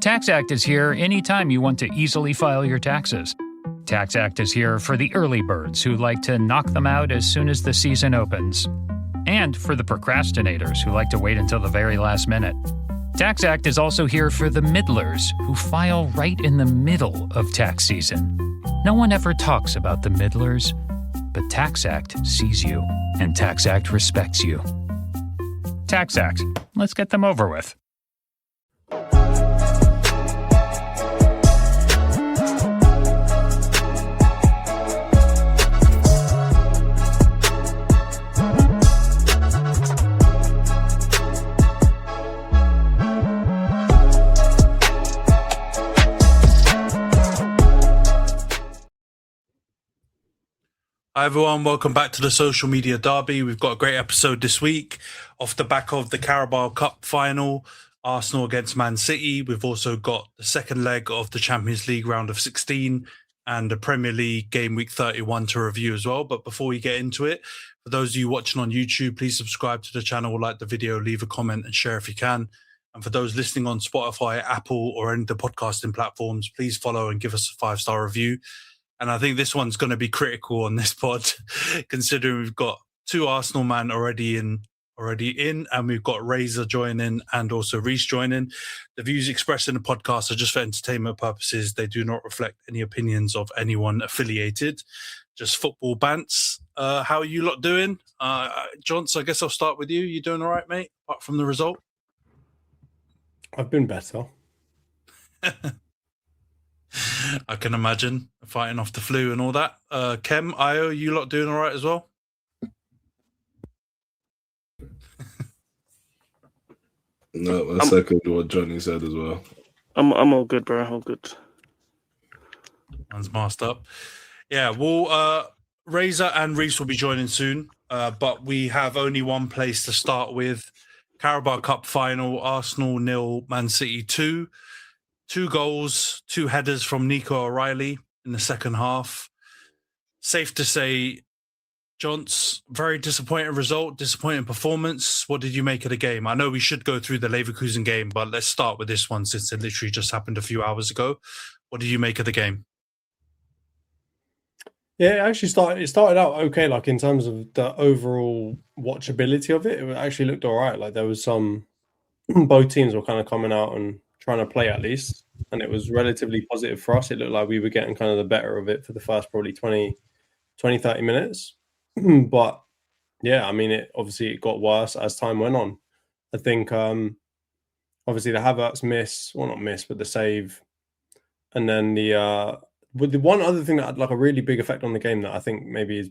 TaxAct is here anytime you want to easily file your taxes. TaxAct is here for the early birds who like to knock them out as soon as the season opens. And for the procrastinators who like to wait until the very last minute. TaxAct is also here for the middlers who file right in the middle of tax season. No one ever talks about the middlers, but TaxAct sees you, and TaxAct respects you. TaxAct, let's get them over with. Hi everyone, welcome back to the Social Media Derby. We've got a great episode this week off the back of the Carabao Cup final, Arsenal against Man City. We've also got the second leg of the Champions League round of 16 and the Premier League game week 31 to review as well. But before we get into it, for those of you watching on YouTube, please subscribe to the channel, like the video, leave a comment and share if you can. And for those listening on Spotify, Apple or any of the podcasting platforms, please follow and give us a 5-star review. And I think this one's going to be critical on this pod, considering we've got two Arsenal man already in, and we've got Razor joining and also Rhys joining. The views expressed in the podcast are just for entertainment purposes. They do not reflect any opinions of anyone affiliated. Just football bants. How are you lot doing? Jonty, I guess I'll start with you. You doing all right, mate, apart from the result? I've been better. I can imagine, fighting off the flu and all that. Khem, Io, you lot doing all right as well? No, I second what Johnny said as well. I'm all good, bro. All good. Man's masked up. Yeah, well, Razor and Rhys will be joining soon, but we have only one place to start with. Carabao Cup final, Arsenal 0, Man City 2. 2 goals, 2 headers from Nico O'Reilly in the second half. Safe to say, Jonty, very disappointing result, disappointing performance. What did you make of the game? I know we should go through the Leverkusen game, but let's start with this one since it literally just happened a few hours ago. What did you make of the game? Yeah, it actually started out okay, like in terms of the overall watchability of it. It actually looked all right. Like there was both teams were kind of coming out and trying to play at least, and it was relatively positive for us. It looked like we were getting kind of the better of it for the first probably 30 minutes. But yeah, I mean, it got worse as time went on. I think obviously the Havertz but the save, and then the one other thing that had like a really big effect on the game that I think maybe is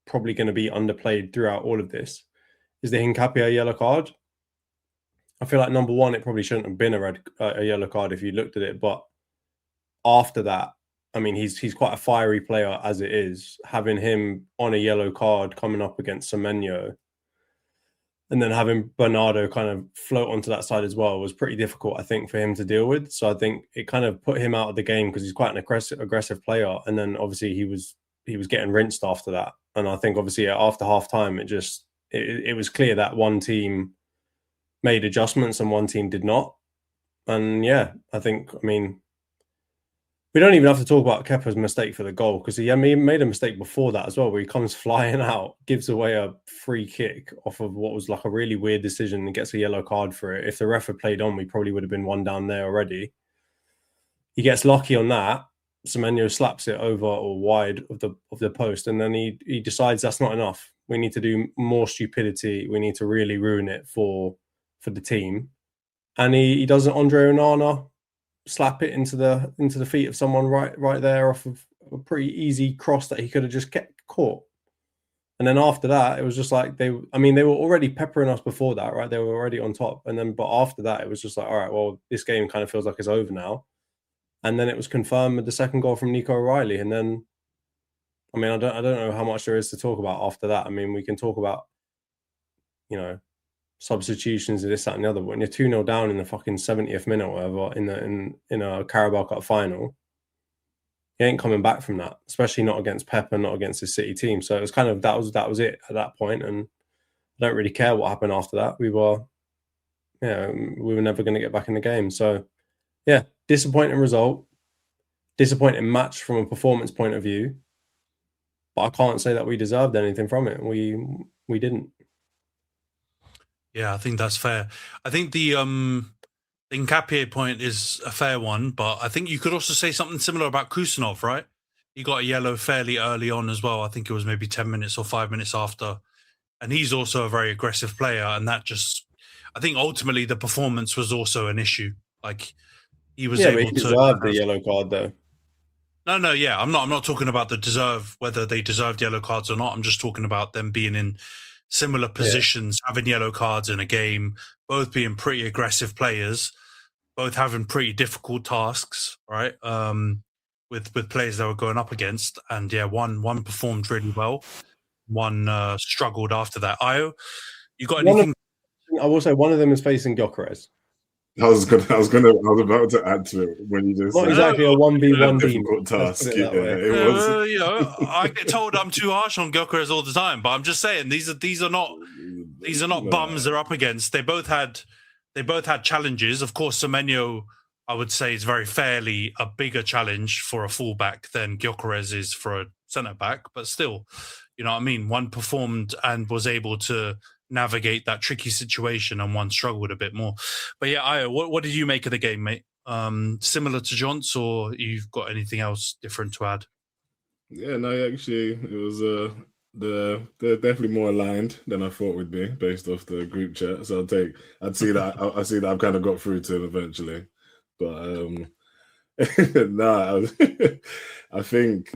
probably going to be underplayed throughout all of this is the Hincapié yellow card. I feel like number one, it probably shouldn't have been a yellow card if you looked at it. But after that, I mean, he's quite a fiery player as it is. Having him on a yellow card coming up against Semenyo and then having Bernardo kind of float onto that side as well was pretty difficult, I think, for him to deal with. So I think it kind of put him out of the game because he's quite an aggressive player. And then obviously he was getting rinsed after that. And I think obviously after half time, it was clear that one team made adjustments and one team did not. And yeah, I mean, we don't even have to talk about Kepa's mistake for the goal because he made a mistake before that as well, where he comes flying out, gives away a free kick off of what was like a really weird decision and gets a yellow card for it. If the ref had played on, we probably would have been 1 down there already. He gets lucky on that. Semenyo slaps it over or wide of the post, and then he decides that's not enough. We need to do more stupidity. We need to really ruin it for the team, and he does an Andre Onana slap it into the feet of someone right there off of a pretty easy cross that he could have just kept caught. And then after that, it was just like they were already peppering us before that, right? They were already on top, but after that, it was just like, all right, well, this game kind of feels like it's over now. And then it was confirmed with the second goal from Nico O'Reilly, and then, I mean, I don't know how much there is to talk about after that. I mean, we can talk about, substitutions and this, that, and the other. But when you're 2-0 down in the fucking 70th minute or whatever in a Carabao Cup final, he ain't coming back from that, especially not against Pep and not against his City team. So it was kind of that was it at that point, and I don't really care what happened after that. We were never going to get back in the game. So Yeah, disappointing result, disappointing match from a performance point of view. But I can't say that we deserved anything from it. We didn't. Yeah, I think that's fair. I think the Nkapie point is a fair one, but I think you could also say something similar about Kusanov, right? He got a yellow fairly early on as well. I think it was maybe 10 minutes or 5 minutes after. And he's also a very aggressive player. And that just, I think ultimately the performance was also an issue. Like he was able but he to deserved the yellow card though. No, yeah. I'm not talking about whether they deserved yellow cards or not. I'm just talking about them being in similar positions, having yellow cards in a game, both being pretty aggressive players, both having pretty difficult tasks, right? With players they were going up against. And yeah, one performed really well. One struggled after that. Io, you got anything? I will say one of them is facing Gyökeres. I was about to add to it when you just Not exactly a 1v1 team. Difficult task. It was. You know, I get told I'm too harsh on Gyökeres all the time, but I'm just saying these are not bums they're up against. They both had challenges. Of course, Semenyo, I would say, is very fairly a bigger challenge for a fullback than Gyökeres is for a centre back, but still, you know what I mean? One performed and was able to navigate that tricky situation, and one struggled a bit more. But yeah, Io, what did you make of the game, mate? Similar to Jonts, or you've got anything else different to add? Yeah, no, actually, it was they're definitely more aligned than I thought we'd be based off the group chat. So I'd see that I've kind of got through to him eventually. But I think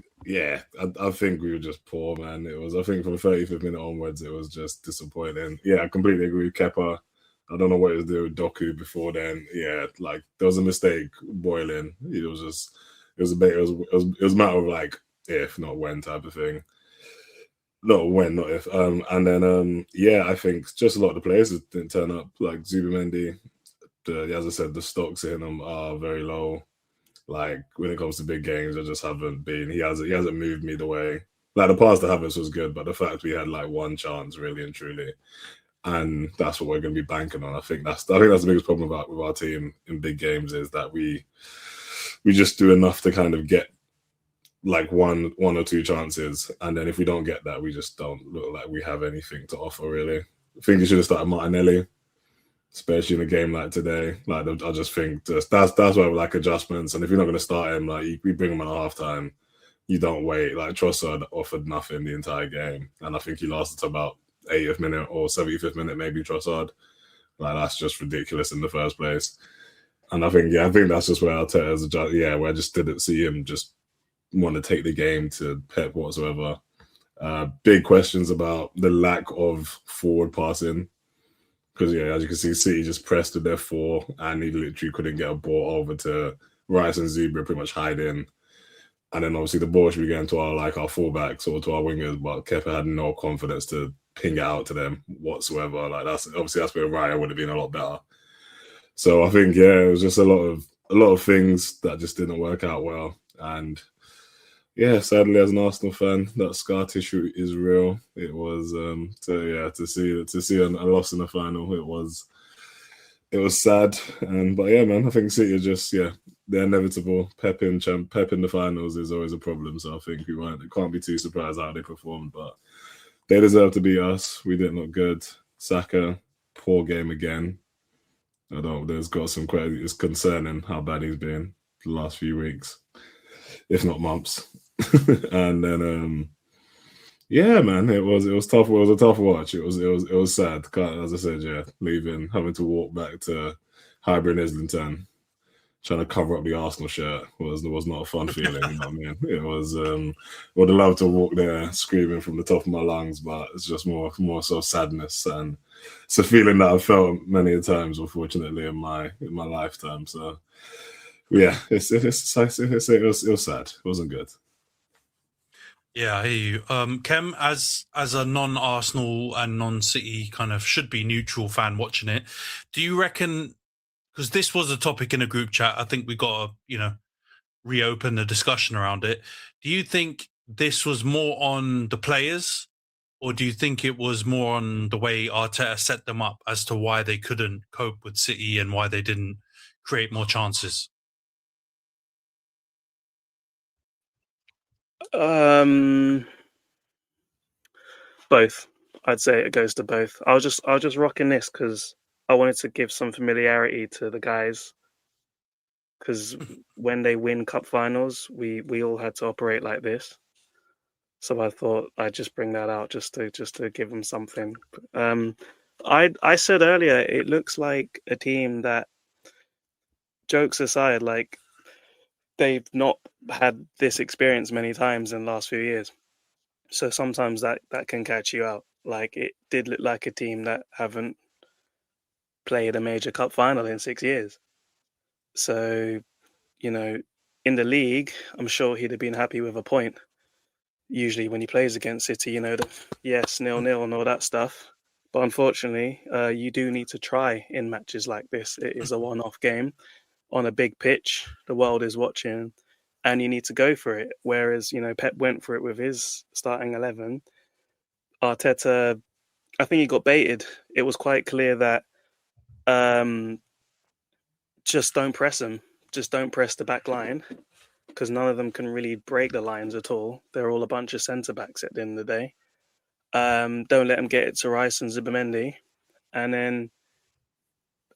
I think we were just poor, man. It was, I think, from the 35th minute onwards, it was just disappointing. Yeah, I completely agree with Kepa. I don't know what he was doing with Doku before then. Yeah, like there was a mistake boiling. It was a matter of like if, not when type of thing. No, when, not if. And then I think just a lot of the players didn't turn up. Like Zubimendi, as I said, the stocks in them are very low. Like when it comes to big games, I just haven't been. He hasn't moved me the way. Like the pass to Havertz was good, but the fact we had like one chance, really and truly, and that's what we're going to be banking on. I think that's the biggest problem with our team in big games is that we just do enough to kind of get like one or two chances, and then if we don't get that, we just don't look like we have anything to offer. Really, I think you should have started Martinelli, especially in a game like today. Like I just think that's why we like adjustments. And if you're not going to start him, like we bring him at halftime, you don't wait. Like Trossard offered nothing the entire game, and I think he lasted to about 80th minute or 75th minute, maybe Trossard. Like that's just ridiculous in the first place. And I think that's just where Arteta's adjust. Yeah, where I just didn't see him just want to take the game to Pep whatsoever. Big questions about the lack of forward passing. Because, as you can see, City just pressed to their 4 and he literally couldn't get a ball over to Rice and Zubia pretty much hiding. And then obviously the ball should be going to our fullbacks or to our wingers, but Kepa had no confidence to ping it out to them whatsoever. Like that's where Raya would have been a lot better. So I think, it was just a lot of things that just didn't work out well. And sadly, as an Arsenal fan, that scar tissue is real. It was to see a loss in the final. It was sad, but man, I think City are just they're inevitable. Pep in the finals is always a problem. So I think we can't be too surprised how they performed, but they deserve to beat us. We didn't look good. Saka, poor game again. There's got some quite. It's concerning how bad he's been the last few weeks, if not months. And then man, it was tough. It was a tough watch. It was sad. As I said, leaving, having to walk back to Highbury and Islington, trying to cover up the Arsenal shirt was not a fun feeling. You know what I mean? It was would have loved to walk there screaming from the top of my lungs, but it's just more so sadness, and it's a feeling that I've felt many times, unfortunately, in my lifetime. So it was sad. It wasn't good. Yeah, I hear you. Khem, as a non-Arsenal and non-City kind of should be neutral fan watching it, do you reckon, because this was a topic in a group chat, I think we got to, reopen the discussion around it. Do you think this was more on the players, or do you think it was more on the way Arteta set them up as to why they couldn't cope with City and why they didn't create more chances? Both. I'd say it goes to both. I was just rocking this because I wanted to give some familiarity to the guys. Because when they win cup finals, we all had to operate like this. So I thought I'd just bring that out just to give them something. I said earlier, it looks like a team that, jokes aside, like they've not had this experience many times in the last few years. So sometimes that can catch you out. Like it did look like a team that haven't played a major cup final in 6 years. So, in the league, I'm sure he'd have been happy with a point. Usually when he plays against City, yes, 0-0 and all that stuff. But unfortunately, you do need to try in matches like this. It is a one-off game on a big pitch. The world is watching and you need to go for it. Whereas, Pep went for it with his starting 11. Arteta, I think he got baited. It was quite clear that just don't press him. Just don't press the back line because none of them can really break the lines at all. They're all a bunch of centre-backs at the end of the day. Don't let them get it to Rice and Zubimendi. And then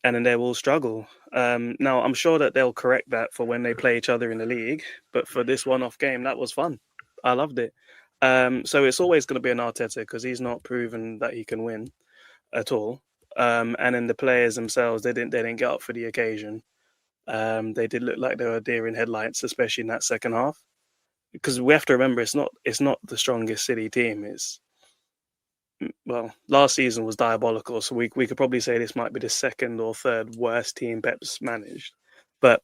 they will struggle. Now, I'm sure that they'll correct that for when they play each other in the league. But for this one-off game, that was fun. I loved it. So it's always going to be an Arteta because he's not proven that he can win at all. And then the players themselves, they didn't get up for the occasion. They did look like they were deer in headlights, especially in that second half. Because we have to remember, it's not the strongest City team. Last season was diabolical, so we could probably say this might be the second or third worst team Pep's managed. But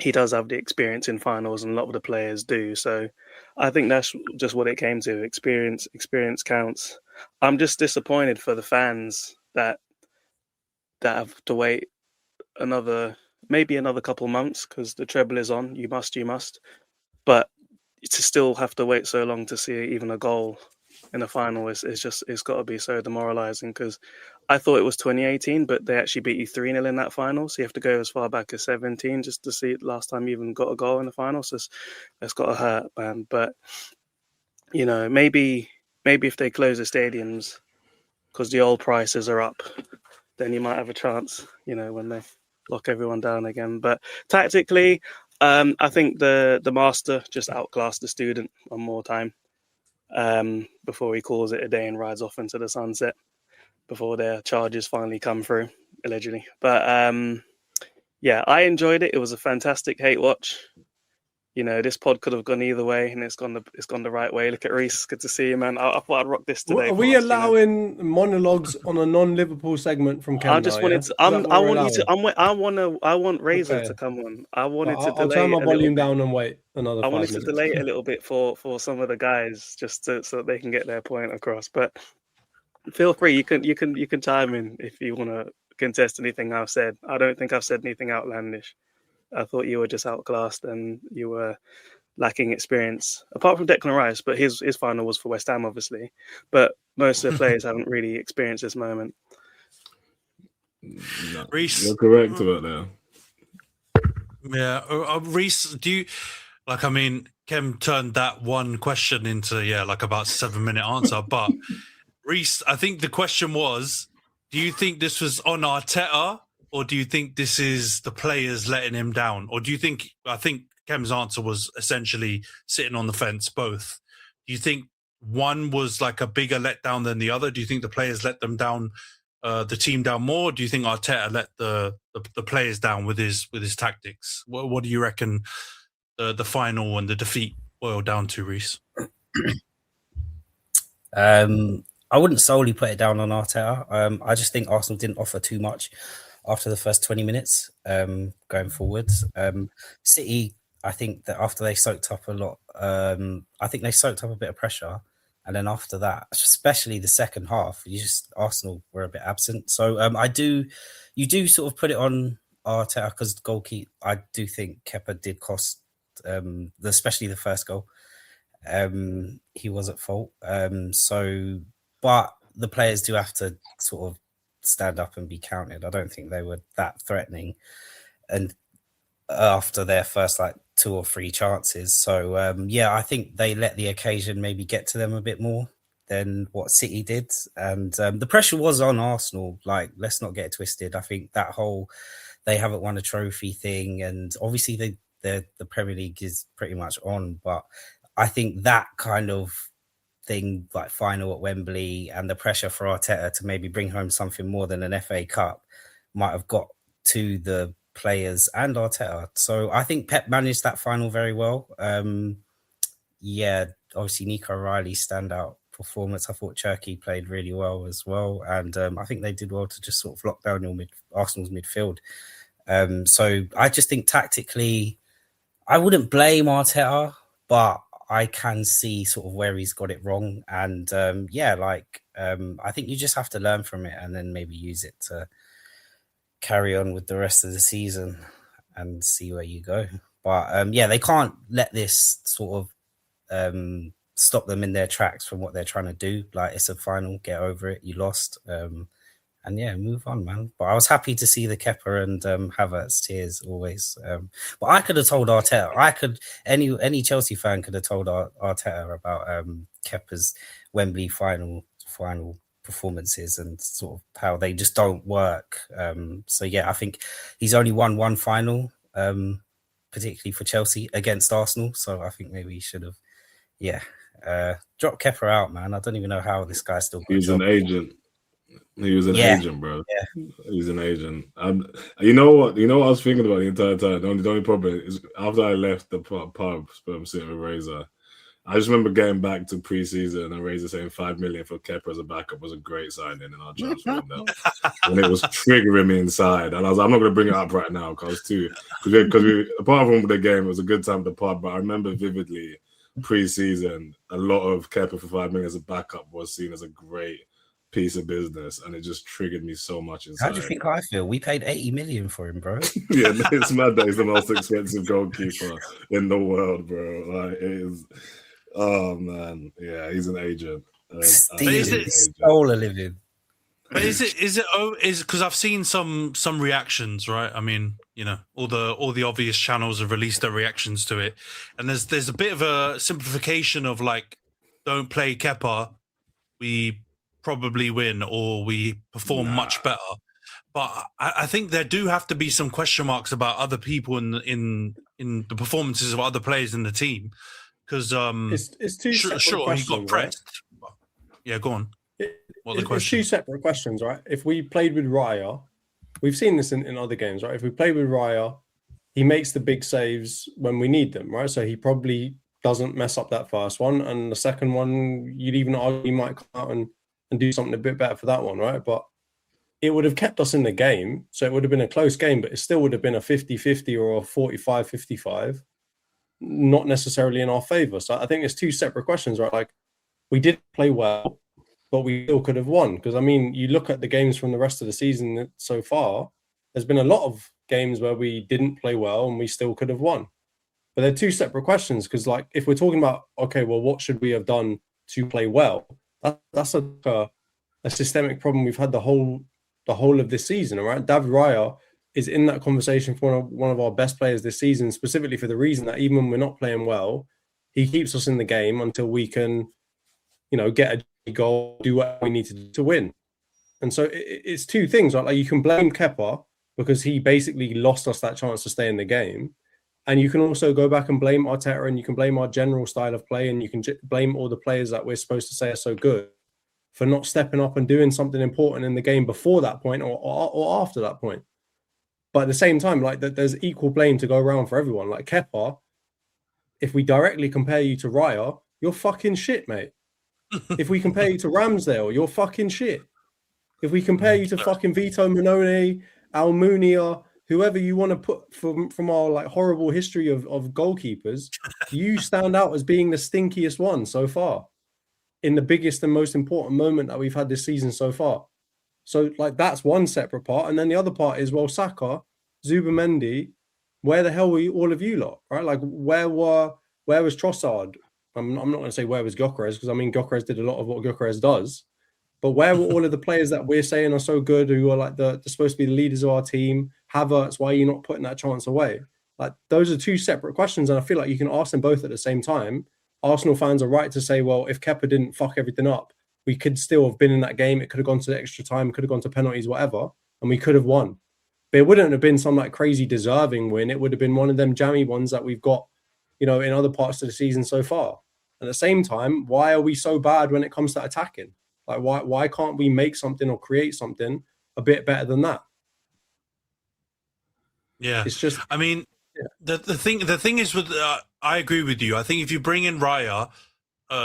he does have the experience in finals, and a lot of the players do. So I think that's just what it came to. Experience counts. I'm just disappointed for the fans that have to wait maybe another couple months because the treble is on. You must. But to still have to wait so long to see even a goal in the final it's got to be so demoralising because I thought it was 2018, but they actually beat you 3-0 in that final. So you have to go as far back as 17 just to see last time you even got a goal in the final. So it's got to hurt, man. But, maybe if they close the stadiums because the old prices are up, then you might have a chance, when they lock everyone down again. But tactically, I think the master just outclassed the student one more time before he calls it a day and rides off into the sunset before their charges finally come through, allegedly. But I enjoyed it. It was a fantastic hate watch. This pod could have gone either way, and it's gone the right way. Look at Rhys. Good to see you, man. I thought I'd rock this today. Are we allowing monologues on a non-Liverpool segment from Khem? I just wanted to. I want Razor to come on. I wanted to delay. I'll turn my volume down and wait another 5 minutes. I wanted to delay it a little bit for some of the guys, just so that they can get their point across. But feel free. You can chime in if you want to contest anything I've said. I don't think I've said anything outlandish. I thought you were just outclassed and you were lacking experience, apart from Declan Rice, but his final was for West Ham, obviously. But most of the players haven't really experienced this moment. No, Rhys, you're correct about that. Yeah, Rhys, do you Khem turned that one question into about 7-minute answer. But Rhys, I think the question was, do you think this was on Arteta? Or do you think this is the players letting him down? Or do you think, I think Khem's answer was essentially sitting on the fence, both. Do you think one was like a bigger letdown than the other? Do you think the players let them down, the team down more? Or do you think Arteta let the players down with his tactics? What do you reckon the final and the defeat boiled down to, Rhys? I wouldn't solely put it down on Arteta. I just think Arsenal didn't offer too much after the first 20 minutes going forwards. City, I think that after they soaked up a lot, I think they soaked up a bit of pressure. And then after that, especially the second half, Arsenal were a bit absent. So you do sort of put it on Arteta because goalkeeper, I do think Kepa did cost, especially the first goal. He was at fault. But the players do have to sort of stand up and be counted. I don't think they were that threatening. And after their first 2 or 3 chances. So I think they let the occasion maybe get to them a bit more than what City did, and the pressure was on Arsenal. Like, let's not get it twisted. I think that whole they haven't won a trophy thing, and obviously the Premier League is pretty much on, but I think that kind of thing, like final at Wembley, and the pressure for Arteta to maybe bring home something more than an FA Cup might have got to the players and Arteta. So I think Pep managed that final very well. Obviously Nico Riley's standout performance. I thought Cherky played really well as well, and I think they did well to just sort of lock down Arsenal's midfield. So I just think tactically, I wouldn't blame Arteta, but I can see sort of where he's got it wrong. And I think you just have to learn from it and then maybe use it to carry on with the rest of the season and see where you go. But they can't let this sort of stop them in their tracks from what they're trying to do. Like, it's a final, get over it, you lost. Move on, man. But I was happy to see the Kepa and Havertz tears always. But I could have told Arteta. Any Chelsea fan could have told Arteta about Kepa's Wembley final performances and sort of how they just don't work. I think he's only won one final, particularly for Chelsea against Arsenal. So I think maybe he should have, dropped Kepa out, man. I don't even know how this guy's still. He's an agent. He was an agent, bro. Yeah. He's an agent. You know what I was thinking about the entire time? The only problem is after I left the pub, sitting with Razor, I just remember getting back to pre-season and Razor saying 5 million for Kepa as a backup was a great signing in our transfer window. And it was triggering me inside. And I was like, I'm not going to bring it up right now because apart from the game, it was a good time to pod. But I remember vividly pre-season, a lot of Kepa for 5 million as a backup was seen as a great piece of business, and it just triggered me so much inside. How do you think I feel? We paid 80 million for him, bro. Yeah, it's mad that he's the most expensive goalkeeper in the world, bro. Like, it is. Oh man, yeah, he's an agent. Stole a living. But is it because I've seen some reactions, right? I mean, all the obvious channels have released their reactions to it, and there's a bit of a simplification of like, don't play Kepa, we probably win, or we perform much better. But I think there do have to be some question marks about other people in the performances of other players in the team, because it's two sure he got pressed. Right? Yeah, go on. It's two separate questions, right? If we played with Raya, we've seen this in other games, right? If we played with Raya, he makes the big saves when we need them, right? So he probably doesn't mess up that first one, and the second one, you'd even argue he might come out and do something a bit better for that one, right? But it would have kept us in the game. So it would have been a close game, but it still would have been a 50-50 or a 45-55, not necessarily in our favour. So I think it's two separate questions, right? Like, we did play well, but we still could have won. Because, I mean, you look at the games from the rest of the season so far, there's been a lot of games where we didn't play well and we still could have won. But they're two separate questions, because, like, if we're talking about, okay, well, what should we have done to play well? That's a systemic problem we've had the whole of this season, all right? David Raya is in that conversation for one of our best players this season, specifically for the reason that even when we're not playing well, he keeps us in the game until we can, get a goal, do what we need to do to win. And so it's two things, right? Like, you can blame Kepa because he basically lost us that chance to stay in the game. And you can also go back and blame Arteta, and you can blame our general style of play, and you can blame all the players that we're supposed to say are so good for not stepping up and doing something important in the game before that point or after that point. But at the same time, like, there's equal blame to go around for everyone. Like, Kepa, if we directly compare you to Raya, you're fucking shit, mate. If we compare you to Ramsdale, you're fucking shit. If we compare you to fucking Vito Minone, Almunia, whoever you want to put from our like horrible history of goalkeepers, you stand out as being the stinkiest one so far in the biggest and most important moment that we've had this season so far. So, like, that's one separate part. And then the other part is, well, Saka, Zubimendi, where the hell were all of you lot, right? Like, where was Trossard? I'm not going to say where was Gyökeres, because, I mean, Gyökeres did a lot of what Gyökeres does. But where were all of the players that we're saying are so good, who are like they're supposed to be the leaders of our team? Havertz, why are you not putting that chance away? Like, those are two separate questions, and I feel like you can ask them both at the same time. Arsenal fans are right to say, well, if Kepa didn't fuck everything up, we could still have been in that game. It could have gone to extra time, could have gone to penalties, whatever, and we could have won. But it wouldn't have been some like crazy deserving win. It would have been one of them jammy ones that we've got, in other parts of the season so far. At the same time, why are we so bad when it comes to attacking? Like, why can't we make something or create something a bit better than that? Yeah, it's just. I mean, the thing is with I agree with you. I think if you bring in Raya,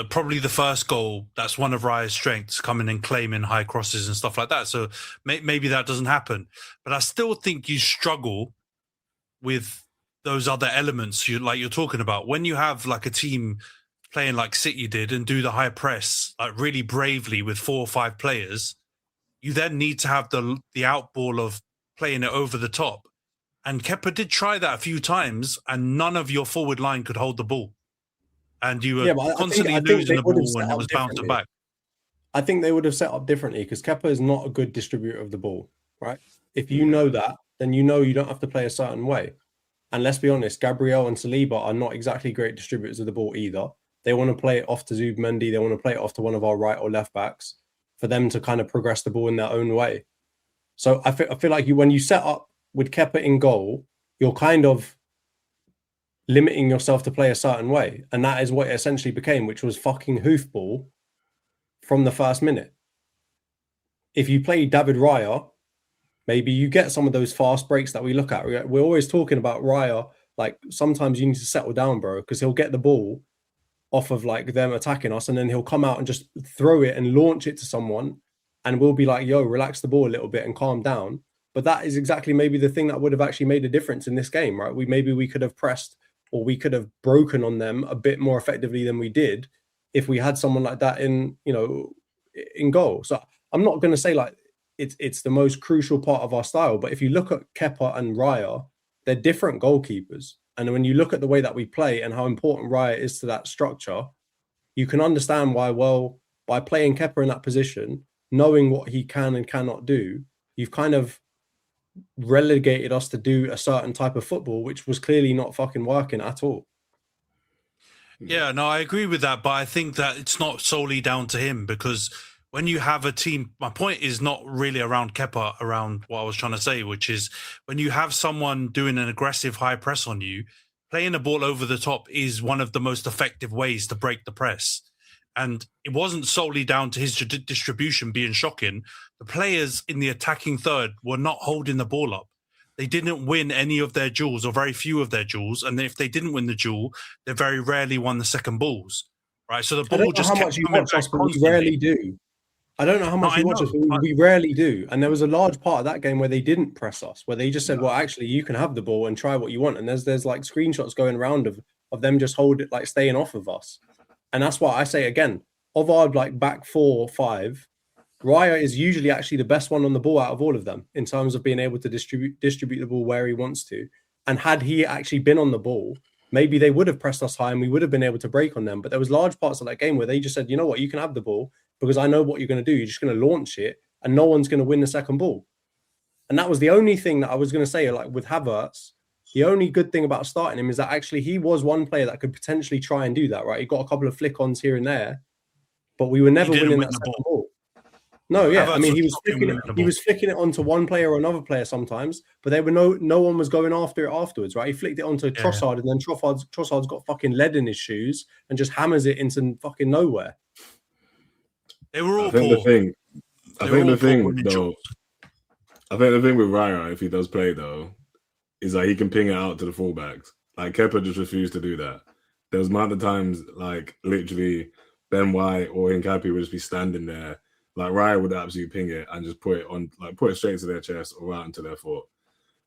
probably the first goal, that's one of Raya's strengths, coming and claiming high crosses and stuff like that. So maybe that doesn't happen. But I still think you struggle with those other elements you're talking about. When you have like a team playing like City did and do the high press like really bravely with 4 or 5 players, you then need to have the outball of playing it over the top. And Kepa did try that a few times, and none of your forward line could hold the ball. And you were constantly losing the ball and it was bouncing back. I think they would have set up differently because Kepa is not a good distributor of the ball, right? If you know that, then you don't have to play a certain way. And let's be honest, Gabriel and Saliba are not exactly great distributors of the ball either. They want to play it off to Zubimendi. They want to play it off to one of our right or left backs for them to kind of progress the ball in their own way. So I feel like when you set up with Kepa in goal, you're kind of limiting yourself to play a certain way. And that is what it essentially became, which was fucking hoofball from the first minute. If you play David Raya, maybe you get some of those fast breaks that we look at. We're always talking about Raya. Like, sometimes you need to settle down, bro, because he'll get the ball off of like them attacking us, and then he'll come out and just throw it and launch it to someone, and we'll be like, yo, relax the ball a little bit and calm down. But that is exactly maybe the thing that would have actually made a difference in this game, right? We could have pressed, or we could have broken on them a bit more effectively than we did if we had someone like that in goal. So I'm not going to say like it's the most crucial part of our style, but if you look at Kepa and Raya, they're different goalkeepers. And when you look at the way that we play and how important Raya is to that structure, you can understand why, well, by playing Kepa in that position, knowing what he can and cannot do, you've kind of relegated us to do a certain type of football, which was clearly not fucking working at all. Yeah, no, I agree with that, but I think that it's not solely down to him, because when you have a team, my point is not really around Kepa, around what I was trying to say, which is when you have someone doing an aggressive high press on you, playing the ball over the top is one of the most effective ways to break the press. And it wasn't solely down to his distribution being shocking. The players in the attacking third were not holding the ball up. They didn't win any of their duels, or very few of their duels. And if they didn't win the duel, they very rarely won the second balls. Right? So the ball just kept coming back constantly. We rarely do. I don't know how much you watch us, but we rarely do. And there was a large part of that game where they didn't press us, where they just said, well, actually, you can have the ball and try what you want. And there's like screenshots going around of them just staying off of us. And that's why I say, again, of our like back 4 or 5, Raya is usually actually the best one on the ball out of all of them in terms of being able to distribute the ball where he wants to. And had he actually been on the ball, maybe they would have pressed us high and we would have been able to break on them. But there was large parts of that game where they just said, you know what, you can have the ball because I know what you're going to do. You're just going to launch it and no one's going to win the second ball. And that was the only thing that I was going to say, like with Havertz, the only good thing about starting him is that actually he was one player that could potentially try and do that, right? He got a couple of flick-ons here and there, but we were never winning that second ball. No, yeah. I mean, he was flicking it onto one player or another player sometimes, but there were no one was going after it afterwards, right? He flicked it onto Trossard, and then Trossard's got fucking lead in his shoes and just hammers it into fucking nowhere. They were all I think the thing with Raya, if he does play though, is that he can ping it out to the fullbacks. Like Kepa just refused to do that. There was amount of times, like literally, Ben White or Hincapi would just be standing there. Like Raya would absolutely ping it and just put it straight to their chest or right into their foot.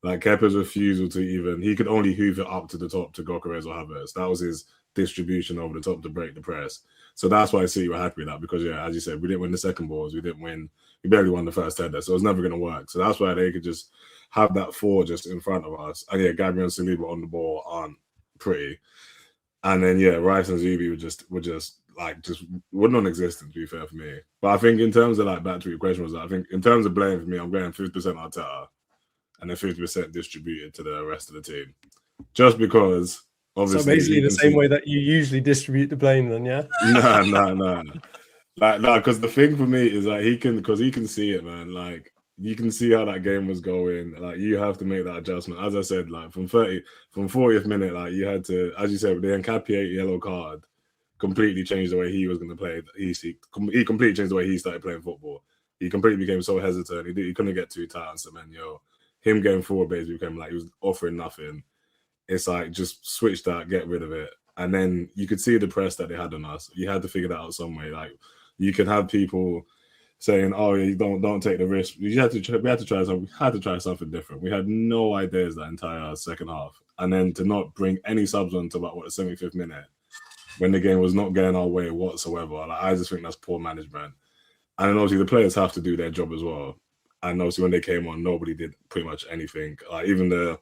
Like Kepa's refusal to he could only hoof it up to the top to Gyökeres or Havertz. That was his distribution over the top to break the press. So that's why I see we're happy with that, because as you said, we didn't win the second balls, we barely won the first header, so it's never going to work. So that's why they could just have that 4 just in front of us. And Gabriel and Saliba on the ball aren't pretty. And then Rice and Zubi were non-existent, to be fair for me. But I think in terms of back to your question, I think in terms of blame for me, I'm going 50% Arteta and then 50% distributed to the rest of the team. just because obviously. So basically the same way that you usually distribute the blame, then, yeah. No. Like, no, because the thing for me is like he can see it, man. Like you can see how that game was going. Like you have to make that adjustment. As I said, like from 40th minute, like you had to, as you said, the Nketiah yellow card completely changed the way he was going to play. He completely changed the way he started playing football. He completely became so hesitant. He couldn't get too tight on Semenyo. Him going forward basically became like he was offering nothing. It's like just switch that, get rid of it, and then you could see the press that they had on us. You had to figure that out some way. Like you could have people saying, "Oh, yeah, you don't take the risk." We had to try something. We had to try something different. We had no ideas that entire second half, and then to not bring any subs on to about the 75th minute when the game was not going our way whatsoever. Like I just think that's poor management. And then obviously the players have to do their job as well. And obviously when they came on, nobody did pretty much anything. Like even the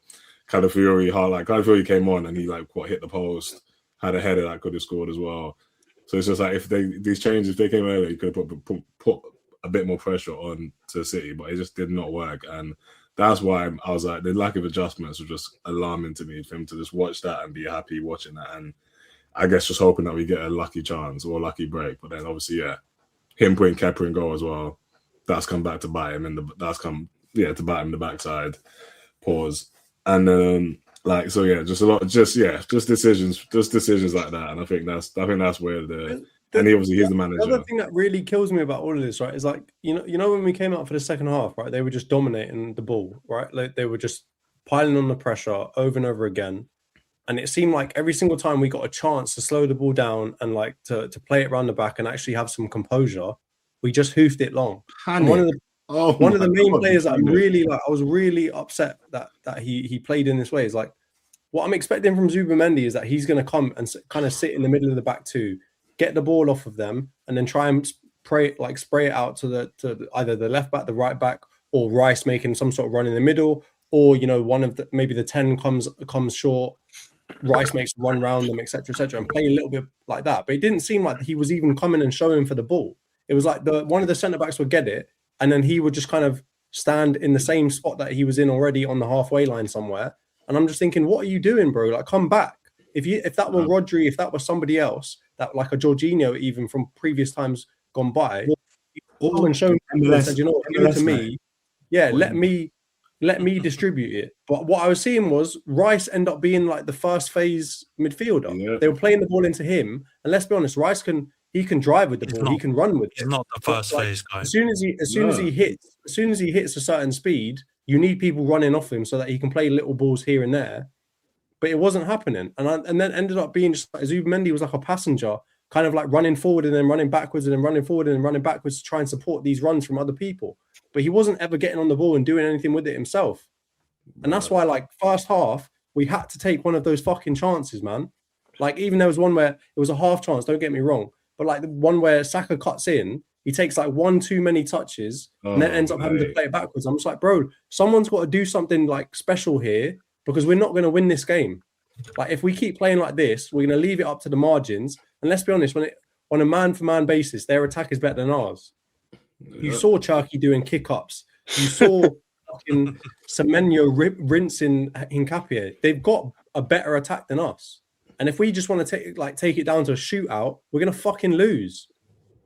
Calafiori came on and he hit the post, had a header that could have scored as well. So it's just like if these changes, if they came earlier, you could have put a bit more pressure on to City, but it just did not work. And that's why I was like, the lack of adjustments was just alarming to me for him to just watch that and be happy watching that. And I guess just hoping that we get a lucky chance or a lucky break. But then obviously, yeah, him putting Kepa in goal as well, that's come back to bite him to bite him in the backside. Pause. And just decisions like that. And I think that's where he's the manager. The other thing that really kills me about all of this, right, is like you know when we came out for the second half, right, they were just dominating the ball, right? Like they were just piling on the pressure over and over again. And it seemed like every single time we got a chance to slow the ball down and like to play it around the back and actually have some composure, we just hoofed it long. And one of the main players that I was really upset that he played in this way is like what I'm expecting from Zubimendi is that he's going to come and kind of sit in the middle of the back two, get the ball off of them, and then try and spray it out to either the left back, the right back, or Rice making some sort of run in the middle, or maybe the 10 comes short. Rice makes a run round them, etc., and play a little bit like that. But it didn't seem like he was even coming and showing for the ball. It was like one of the centre backs would get it, and then he would just kind of stand in the same spot that he was in already on the halfway line somewhere. And I'm just thinking, what are you doing, bro? Like, come back. If that were Rodri, if that was somebody else, that like a Jorginho, even from previous times gone by, and shown and said, you know what, give it to me. Yeah, let me distribute it. But what I was seeing was Rice end up being like the first phase midfielder. Yeah. They were playing the ball into him, and let's be honest, Rice can drive with the ball. He can run with it. He's not the first phase guy. As soon as he hits a certain speed, you need people running off him so that he can play little balls here and there. But it wasn't happening, and then ended up being just like Zubimendi was like a passenger, kind of like running forward and then running backwards and then running forward and then running backwards to try and support these runs from other people. But he wasn't ever getting on the ball and doing anything with it himself. And that's why, like, first half, we had to take one of those fucking chances, man. Like, even there was one where it was a half chance, don't get me wrong. But, like, the one where Saka cuts in, he takes, like, one too many touches and then ends up having to play it backwards. I'm just like, bro, someone's got to do something, like, special here because we're not going to win this game. Like, if we keep playing like this, we're going to leave it up to the margins. And let's be honest, on a man-for-man basis, their attack is better than ours. You saw Cherki doing kick-ups. You saw fucking Semenyo rinsing Nketiah. They've got a better attack than us. And if we just want to take it down to a shootout, we're going to fucking lose.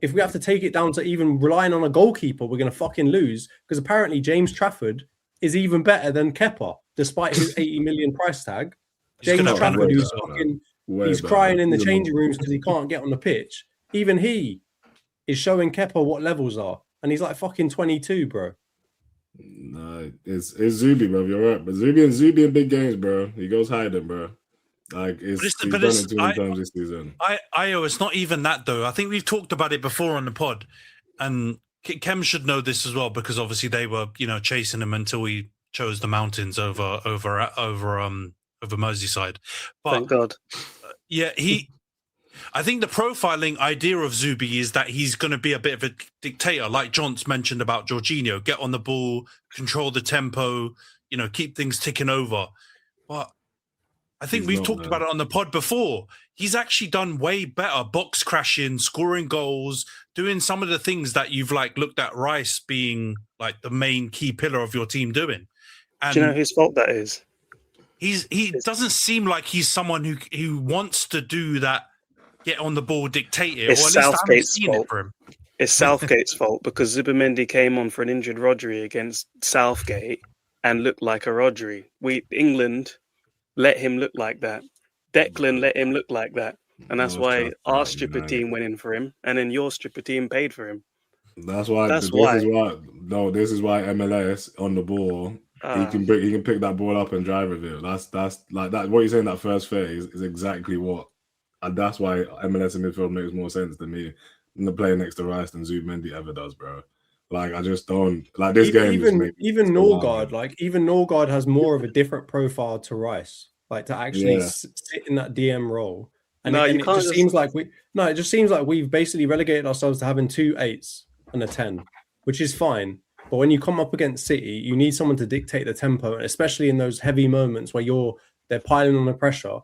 If we have to take it down to even relying on a goalkeeper, we're going to fucking lose. Because apparently James Trafford is even better than Kepa, despite his 80 million price tag. James Trafford, he's crying in the changing rooms because he can't get on the pitch. Even he is showing Kepa what levels are. And he's like fucking 22, bro. No, it's Zubi, bro. You're right. But Zubi in big games, bro. He goes hiding, bro. Like he's done it too many times this season. It's not even that though. I think we've talked about it before on the pod, and Khem should know this as well because obviously they were, chasing him until he chose the mountains over Merseyside. But thank God. Yeah, I think the profiling idea of Zubi is that he's going to be a bit of a dictator, like Jonty mentioned about Jorginho. Get on the ball, control the tempo, keep things ticking over. But I think we've talked about it on the pod before. He's actually done way better, box crashing, scoring goals, doing some of the things that you've looked at Rice being like the main key pillar of your team doing. And do you know whose fault that is? he doesn't seem like he's someone who wants to do that, get on the ball, dictate it. It's or at least I haven't Southgate's seen fault. it for him. It's Southgate's fault because Zubimendi came on for an injured Rodri against Southgate and looked like a Rodri. England let him look like that. Declan let him look like that. And that's why our stripper team went in for him, and then your stripper team paid for him. This is why MLS on the ball, he can pick that ball up and drive with it. That's like that. What you're saying, that first phase is exactly what, and that's why MLS in midfield makes more sense to me than the play next to Rice than Zubimendi ever does, bro. Like I just don't like this game. Even Norgard has more of a different profile to Rice, like to actually sit in that DM role. And it just seems like we've basically relegated ourselves to having 2 8s and a 10, which is fine. But when you come up against City, you need someone to dictate the tempo, and especially in those heavy moments where they're piling on the pressure,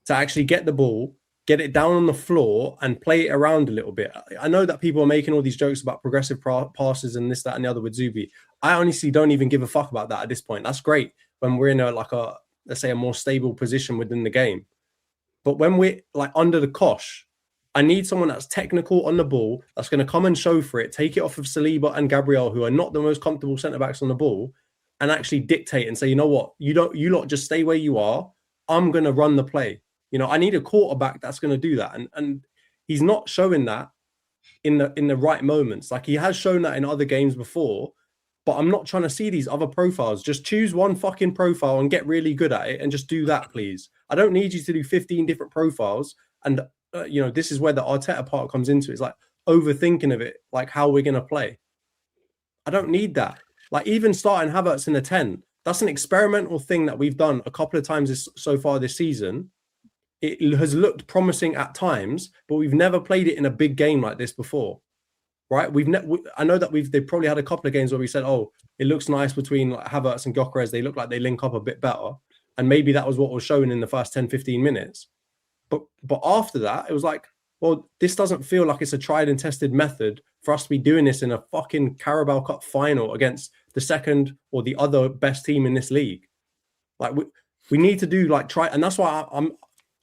to actually get the ball, get it down on the floor, and play it around a little bit. I know that people are making all these jokes about progressive passes and this, that, and the other with Zubi. I honestly don't even give a fuck about that at this point. That's great when we're in let's say a more stable position within the game. But when we're like under the cosh, I need someone that's technical on the ball, that's going to come and show for it, take it off of Saliba and Gabriel, who are not the most comfortable centre-backs on the ball, and actually dictate and say, you know what, you lot just stay where you are. I'm going to run the play. I need a quarterback that's going to do that. And he's not showing that in the right moments. Like he has shown that in other games before, but I'm not trying to see these other profiles. Just choose one fucking profile and get really good at it and just do that, please. I don't need you to do 15 different profiles. And, this is where the Arteta part comes into it. It's like overthinking of it, like how we're going to play. I don't need that. Like even starting Havertz in the 10, that's an experimental thing that we've done a couple of times so far this season. It has looked promising at times, but we've never played it in a big game like this before. Right? I know that they've probably had a couple of games where we said, oh, it looks nice between like Havertz and Gyökeres. They look like they link up a bit better. And maybe that was what was shown in the first 10, 15 minutes. But after that, it was like, well, this doesn't feel like it's a tried and tested method for us to be doing this in a fucking Carabao Cup final against the second or the other best team in this league. Like we need to do try. And that's why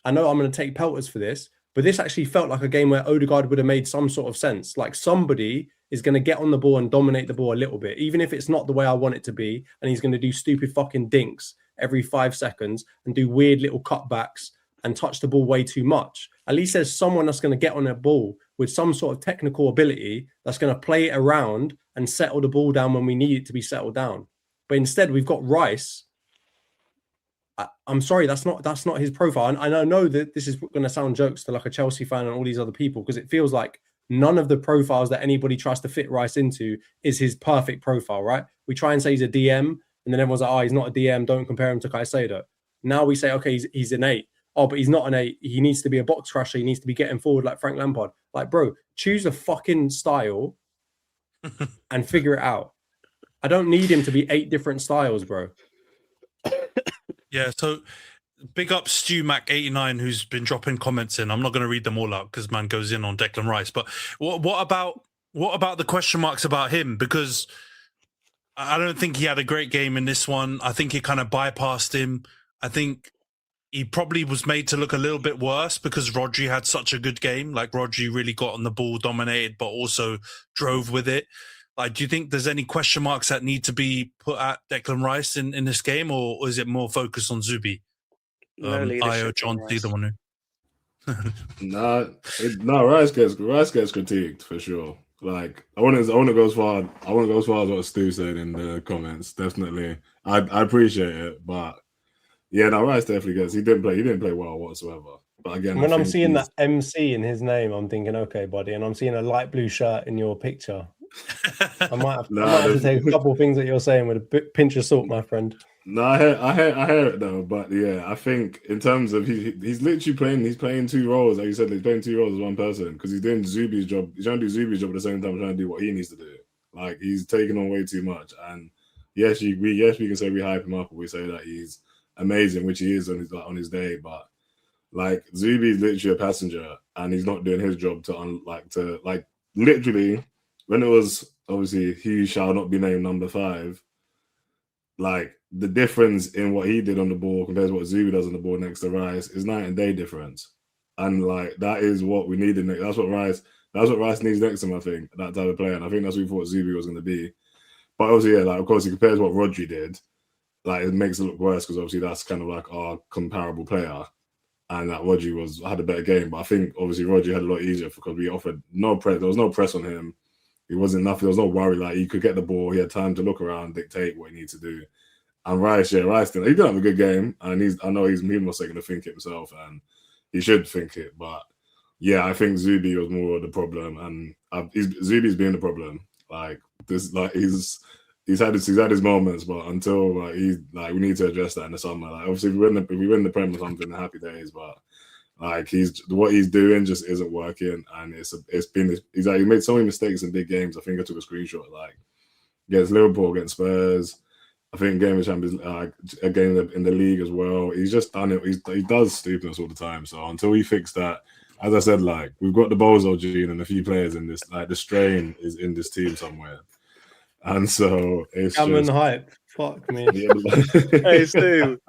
I know I'm going to take pelters for this, but this actually felt like a game where Odegaard would have made some sort of sense. Like somebody is going to get on the ball and dominate the ball a little bit, even if it's not the way I want it to be. And he's going to do stupid fucking dinks every 5 seconds and do weird little cutbacks and touch the ball way too much. At least there's someone that's going to get on a ball with some sort of technical ability that's going to play it around and settle the ball down when we need it to be settled down. But instead, we've got Rice. I'm sorry, that's not his profile. And I know that this is going to sound jokes to like a Chelsea fan and all these other people, because it feels like none of the profiles that anybody tries to fit Rice into is his perfect profile, right? We try and say he's a DM, and then everyone's like, oh, he's not a DM, don't compare him to Caicedo. Now we say, okay, he's an 8. Oh, but he's not an 8. He needs to be a box crusher. He needs to be getting forward like Frank Lampard. Like, bro, choose a fucking style and figure it out. I don't need him to be 8 different styles, bro. Yeah, so big up Stu Mac 89, who's been dropping comments in. I'm not going to read them all out because man goes in on Declan Rice. But what about the question marks about him? Because I don't think he had a great game in this one. I think he kind of bypassed him. I think he probably was made to look a little bit worse because Rodri had such a good game. Like Rodri really got on the ball, dominated, but also drove with it. Like, do you think there's any question marks that need to be put at Declan Rice in this game, or is it more focused on Zubi? Io, Jonty, the one who. Rice gets critiqued for sure. Like, I want to go as far as what Stu said in the comments. Definitely, I appreciate it, but yeah, no, Rice definitely gets. He didn't play well whatsoever. But again, when I'm seeing that MC in his name, I'm thinking, okay, buddy, and I'm seeing a light blue shirt in your picture. I might have to take a couple of things that you're saying with a pinch of salt, my friend. No, I hear it though. But yeah, I think in terms of he's literally playing. He's playing 2 roles. Like you said, he's playing 2 roles as one person because he's doing Zubi's job. He's trying to do Zubi's job at the same time, trying to do what he needs to do. Like he's taking on way too much. And yes, we can say we hype him up, or we say that he's amazing, which he is on his day. But like Zubi's literally a passenger, and he's not doing his job to literally. When it was obviously he shall not be named number 5, like the difference in what he did on the ball compared to what Zubi does on the ball next to Rice is night and day difference. And like that is what we needed. That's what Rice needs next to him, I think, that type of player. And I think that's what we thought Zubi was going to be. But obviously, yeah, like of course he compares what Rodri did, like it makes it look worse because obviously that's kind of like our comparable player. And that Rodri had a better game. But I think obviously Rodri had a lot easier because we offered no press. There was no press on him. He wasn't nothing. There was no worry. Like he could get the ball. He had time to look around, dictate what he needed to do. And Rice he did have a good game. And I know he's more second to think it himself, and he should think it. But yeah, I think Zubi was more the problem, and Zubi's been the problem. Like this, like he's had his moments, but until we need to address that in the summer. Like obviously, if we win the Prem or something, happy days. But like what he's doing just isn't working, and he's made so many mistakes in big games. I think I took a screenshot like against Liverpool, against Spurs. I think game of Champions, a game in the league as well. He's just done it. He does stupidness all the time. So until we fix that, as I said, like we've got the Bozo gene and a few players in this. Like the strain is in this team somewhere, and so it's Cameron hype. Fuck me. Hey Stu,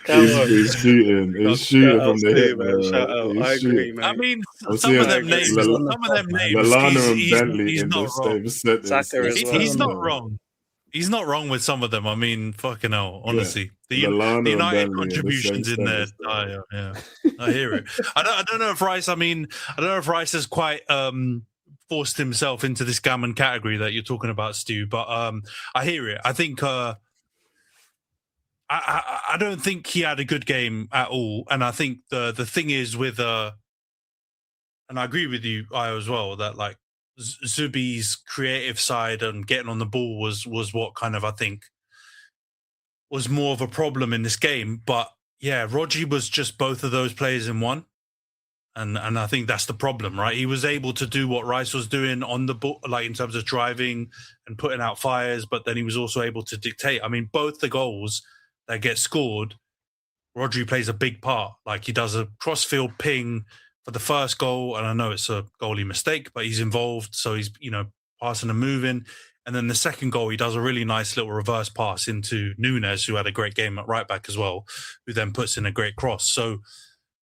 he's shooting from the hip, man. Shout out. I agree, man. I mean, some of them names. Lallana and Bentley he's in not the wrong. same sentence. He's not wrong. He's not wrong with some of them. I mean, fucking hell, honestly. Yeah. The United contributions in there. Yeah, I hear it. I don't know if Rice. I don't know if Rice has quite forced himself into this gammon category that you're talking about, Stu. But I hear it. I think I don't think he had a good game at all. And I think the thing is with and I agree with you, as well, that like Zubi's creative side and getting on the ball was what kind of I think was more of a problem in this game. But yeah, Rodri was just both of those players in one, and I think that's the problem, right? He was able to do what Rice was doing on the ball, like in terms of driving and putting out fires, but then he was also able to dictate. I mean, both the goals that get scored, Rodri plays a big part. Like he does a cross-field ping for the first goal, and I know it's a goalie mistake, but he's involved, so he's passing and moving. And then the second goal, he does a really nice little reverse pass into Nunes, who had a great game at right back as well, who then puts in a great cross. So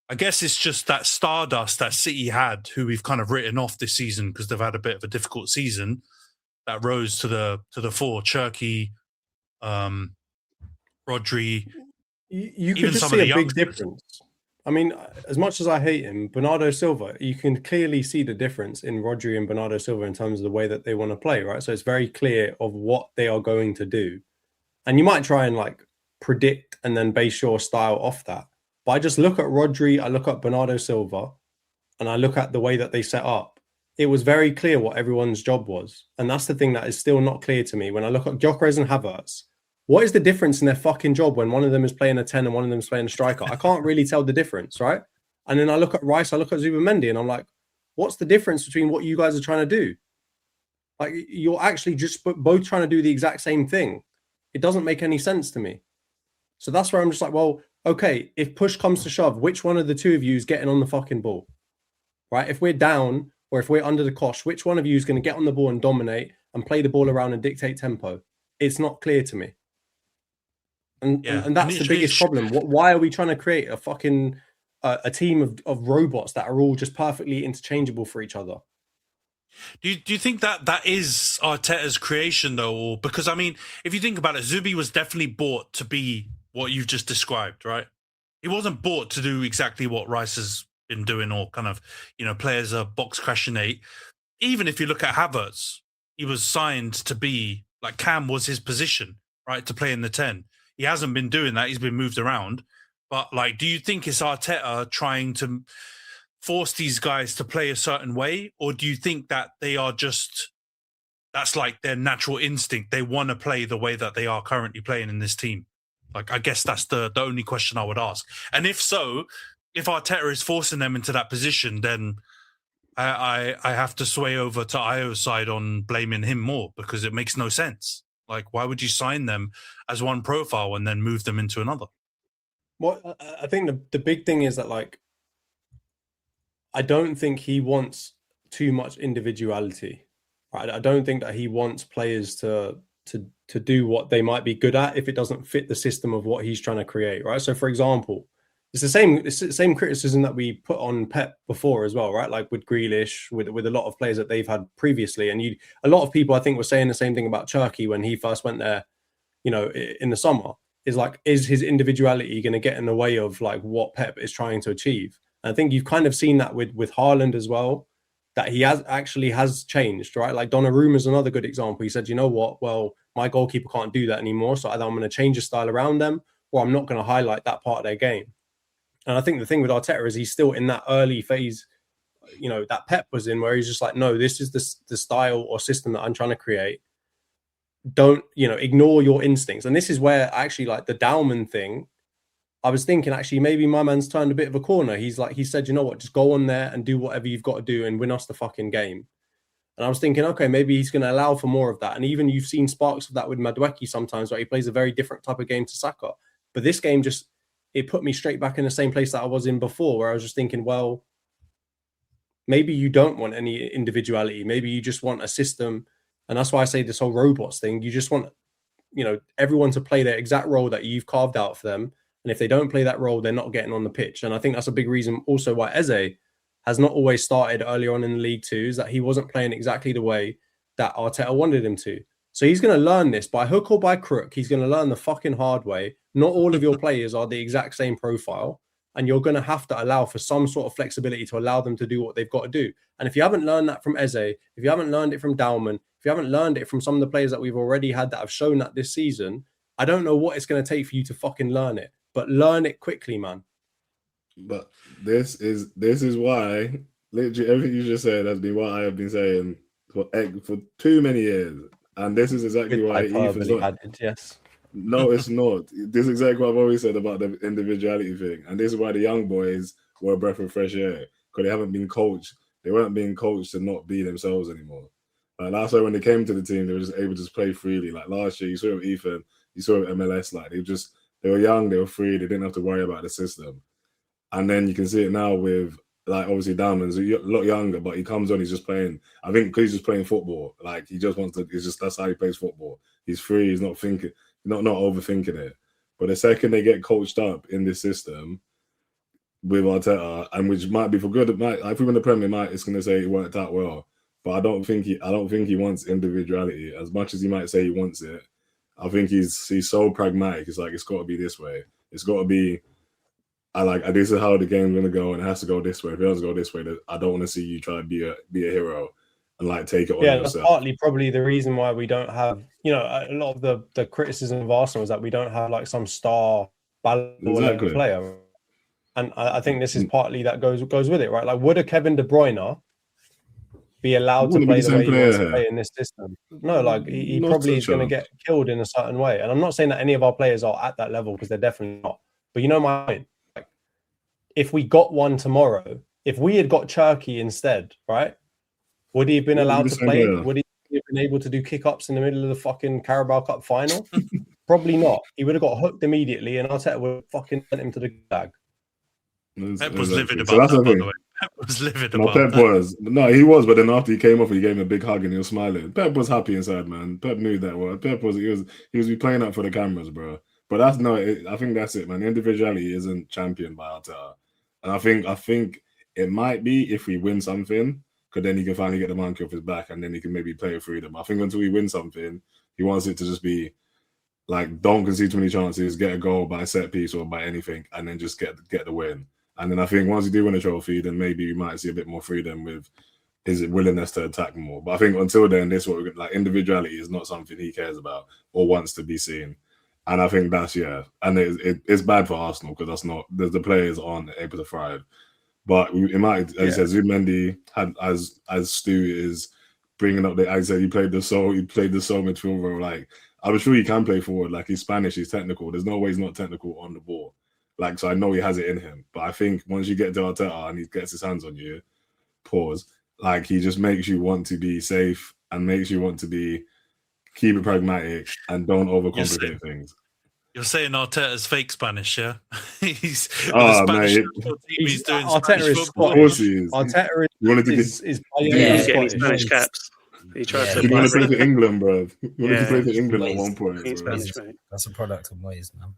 I guess it's just that stardust that City had, who we've kind of written off this season because they've had a bit of a difficult season, that rose to the fore. Cherky, Rodri. You could just see a big difference. I mean, as much as I hate him, Bernardo Silva, you can clearly see the difference in Rodri and Bernardo Silva in terms of the way that they want to play, right? So it's very clear of what they are going to do. And you might try and like predict and then base your style off that. But I just look at Rodri, I look at Bernardo Silva, and I look at the way that they set up. It was very clear what everyone's job was. And that's the thing that is still not clear to me. When I look at Gyökeres and Havertz, what is the difference in their fucking job when one of them is playing a 10 and one of them is playing a striker? I can't really tell the difference, right? And then I look at Rice, I look at Zubimendi, and I'm like, what's the difference between what you guys are trying to do? Like, you're actually just both trying to do the exact same thing. It doesn't make any sense to me. So that's where I'm just like, well, okay, if push comes to shove, which one of the two of you is getting on the fucking ball? Right? If we're down or if we're under the cosh, which one of you is going to get on the ball and dominate and play the ball around and dictate tempo? It's not clear to me. And that's the biggest problem. Why are we trying to create a fucking a team of robots that are all just perfectly interchangeable for each other? Do you think that is Arteta's creation though? Or because I mean, if you think about it, Zubi was definitely bought to be what you've just described, right? He wasn't bought to do exactly what Rice has been doing, or kind of play as a box crashinate. Even if you look at Havertz, he was signed to be like Cam was his position, right? To play in the 10. He hasn't been doing that. He's been moved around. But like, do you think it's Arteta trying to force these guys to play a certain way? Or do you think that they are that's like their natural instinct? They want to play the way that they are currently playing in this team? Like, I guess that's the only question I would ask. And if so, if Arteta is forcing them into that position, then I have to sway over to Io's side on blaming him more, because it makes no sense. Like, why would you sign them as one profile and then move them into another? Well, I think the big thing is that, like, I don't think he wants too much individuality. Right? I don't think that he wants players to to do what they might be good at if it doesn't fit the system of what he's trying to create, right? So, for example, it's the same criticism that we put on Pep before as well, right? Like with Grealish, with a lot of players that they've had previously, and a lot of people I think were saying the same thing about Cherki when he first went there, you know, in the summer. Is like, is his individuality going to get in the way of like what Pep is trying to achieve? And I think you've kind of seen that with Haaland as well, that he has changed, right? Like Donnarumma is another good example. He said, you know what? Well, my goalkeeper can't do that anymore, so either I'm going to change the style around them, or I'm not going to highlight that part of their game. And I think the thing with Arteta is he's still in that early phase, you know, that Pep was in, where he's just like, no, this is the style or system that I'm trying to create. Don't, you know, ignore your instincts. And this is where actually, like the Dowman thing, I was thinking actually maybe my man's turned a bit of a corner. He said, you know what, just go on there and do whatever you've got to do and win us the fucking game. And I was thinking, okay, maybe he's going to allow for more of that. And even you've seen sparks of that with Madueke sometimes, where he plays a very different type of game to Saka. But this game it put me straight back in the same place that I was in before, where I was just thinking, well, maybe you don't want any individuality. Maybe you just want a system. And that's why I say this whole robots thing. You just want, you know, everyone to play their exact role that you've carved out for them. And if they don't play that role, they're not getting on the pitch. And I think that's a big reason also why Eze has not always started earlier on in the league too, is that he wasn't playing exactly the way that Arteta wanted him to. So he's going to learn this by hook or by crook. He's going to learn the fucking hard way. Not all of your players are the exact same profile. And you're going to have to allow for some sort of flexibility to allow them to do what they've got to do. And if you haven't learned that from Eze, if you haven't learned it from Dowman, if you haven't learned it from some of the players that we've already had that have shown that this season, I don't know what it's going to take for you to fucking learn it. But learn it quickly, man. But this is why literally everything you just said has been what I have been saying for too many years. And this is exactly why Ethan's not. Added, yes. No, it's not. This is exactly what I've always said about the individuality thing. And this is why the young boys were a breath of fresh air, because they haven't been coached. They weren't being coached to not be themselves anymore. And that's why when they came to the team, they were just able to just play freely. Like last year, you saw it with Ethan, you saw it with MLS. Like they were young, they were free, they didn't have to worry about the system. And then you can see it now with, like, obviously Diamond's a lot younger, but he comes on, he's just playing. I think because he's just playing football. Like, he just wants to, that's how he plays football. He's free, he's not thinking, not overthinking it. But the second they get coached up in this system with Arteta, and which might be for good, if we win the Premier, it's going to say it worked out well. But I don't think he wants individuality as much as he might say he wants it. I think he's so pragmatic. It's like, it's got to be this way. It's got to be. This is how the game's gonna go, and it has to go this way. If it doesn't go this way, I don't want to see you try to be a hero and like take it on yourself. That's partly probably the reason why we don't have, you know, a lot of the criticism of Arsenal is that we don't have like some star Ballon d'Or player, and I think this is partly that goes with it, right? Like, would a Kevin De Bruyne be allowed to play the way he wants to play in this system? No, like he probably is going to get killed in a certain way. And I'm not saying that any of our players are at that level, because they're definitely not. But you know my point. If we got one tomorrow, if we had got Cherki instead, right? Would he have been allowed to play? Would he have been able to do kick-ups in the middle of the fucking Carabao Cup final? Probably not. He would have got hooked immediately, and Arteta would have fucking sent him to the bag. Pep was livid about that, by the way. Pep was livid about that. Pep was. No, he was, but then after he came off, he gave him a big hug and he was smiling. Pep was happy inside, man. Pep knew that was. Pep was, he was playing up for the cameras, bro. But I think that's it, man. Individuality isn't championed by Arteta. And I think it might be if we win something, because then he can finally get the monkey off his back and then he can maybe play with freedom. I think until we win something, he wants it to just be like, don't concede too many chances, get a goal by a set piece or by anything, and then just get the win. And then I think once you do win a trophy, then maybe we might see a bit more freedom with his willingness to attack more. But I think until then, individuality is not something he cares about or wants to be seen. And I think that's, and it's bad for Arsenal because the players aren't able to thrive. But it might, as you said, Zubimendi had, as Stu is bringing up I said he played the soul midfield role. Like, I'm sure he can play forward. Like, he's Spanish, he's technical. There's no way he's not technical on the ball. Like, so I know he has it in him. But I think once you get to Arteta and he gets his hands on you, like, he just makes you want to be safe and makes you want to keep it pragmatic and don't overcomplicate things. You're saying Arteta's fake Spanish, yeah? He's mate. He's doing Arteta Spanish is football. Scottish. Arteta is getting Spanish caps. He tried Yeah, to You want bust to play it. for England, bro. You wanted to Yeah. play for England at He's- one point. he's bro. Spanish, mate. That's a product of Moyes, man.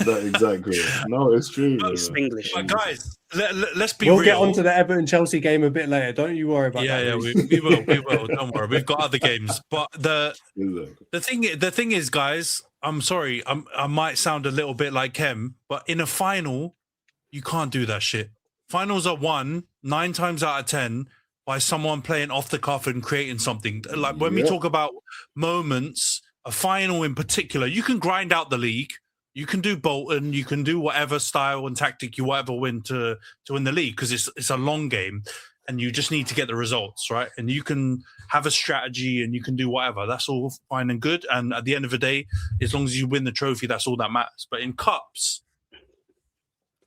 That exactly. No, it's true. Bro. It's English. But guys, let's be We'll real. get onto the Everton Chelsea game a bit later. Don't you worry about Yeah, that. yeah, Rhys. we will. Don't worry, we've got other games. But Exactly. the thing is, guys, I'm sorry, I might sound a little bit like Khem, but in a final, you can't do that shit. Finals are won 9 times out of 10 by someone playing off the cuff and creating something. Like when we talk about moments, a final in particular, you can grind out the league. You can do Bolton, you can do whatever style and tactic you ever win to win the league because it's a long game and you just need to get the results, right? And you can have a strategy and you can do whatever. That's all fine and good. And at the end of the day, as long as you win the trophy, that's all that matters. But in cups,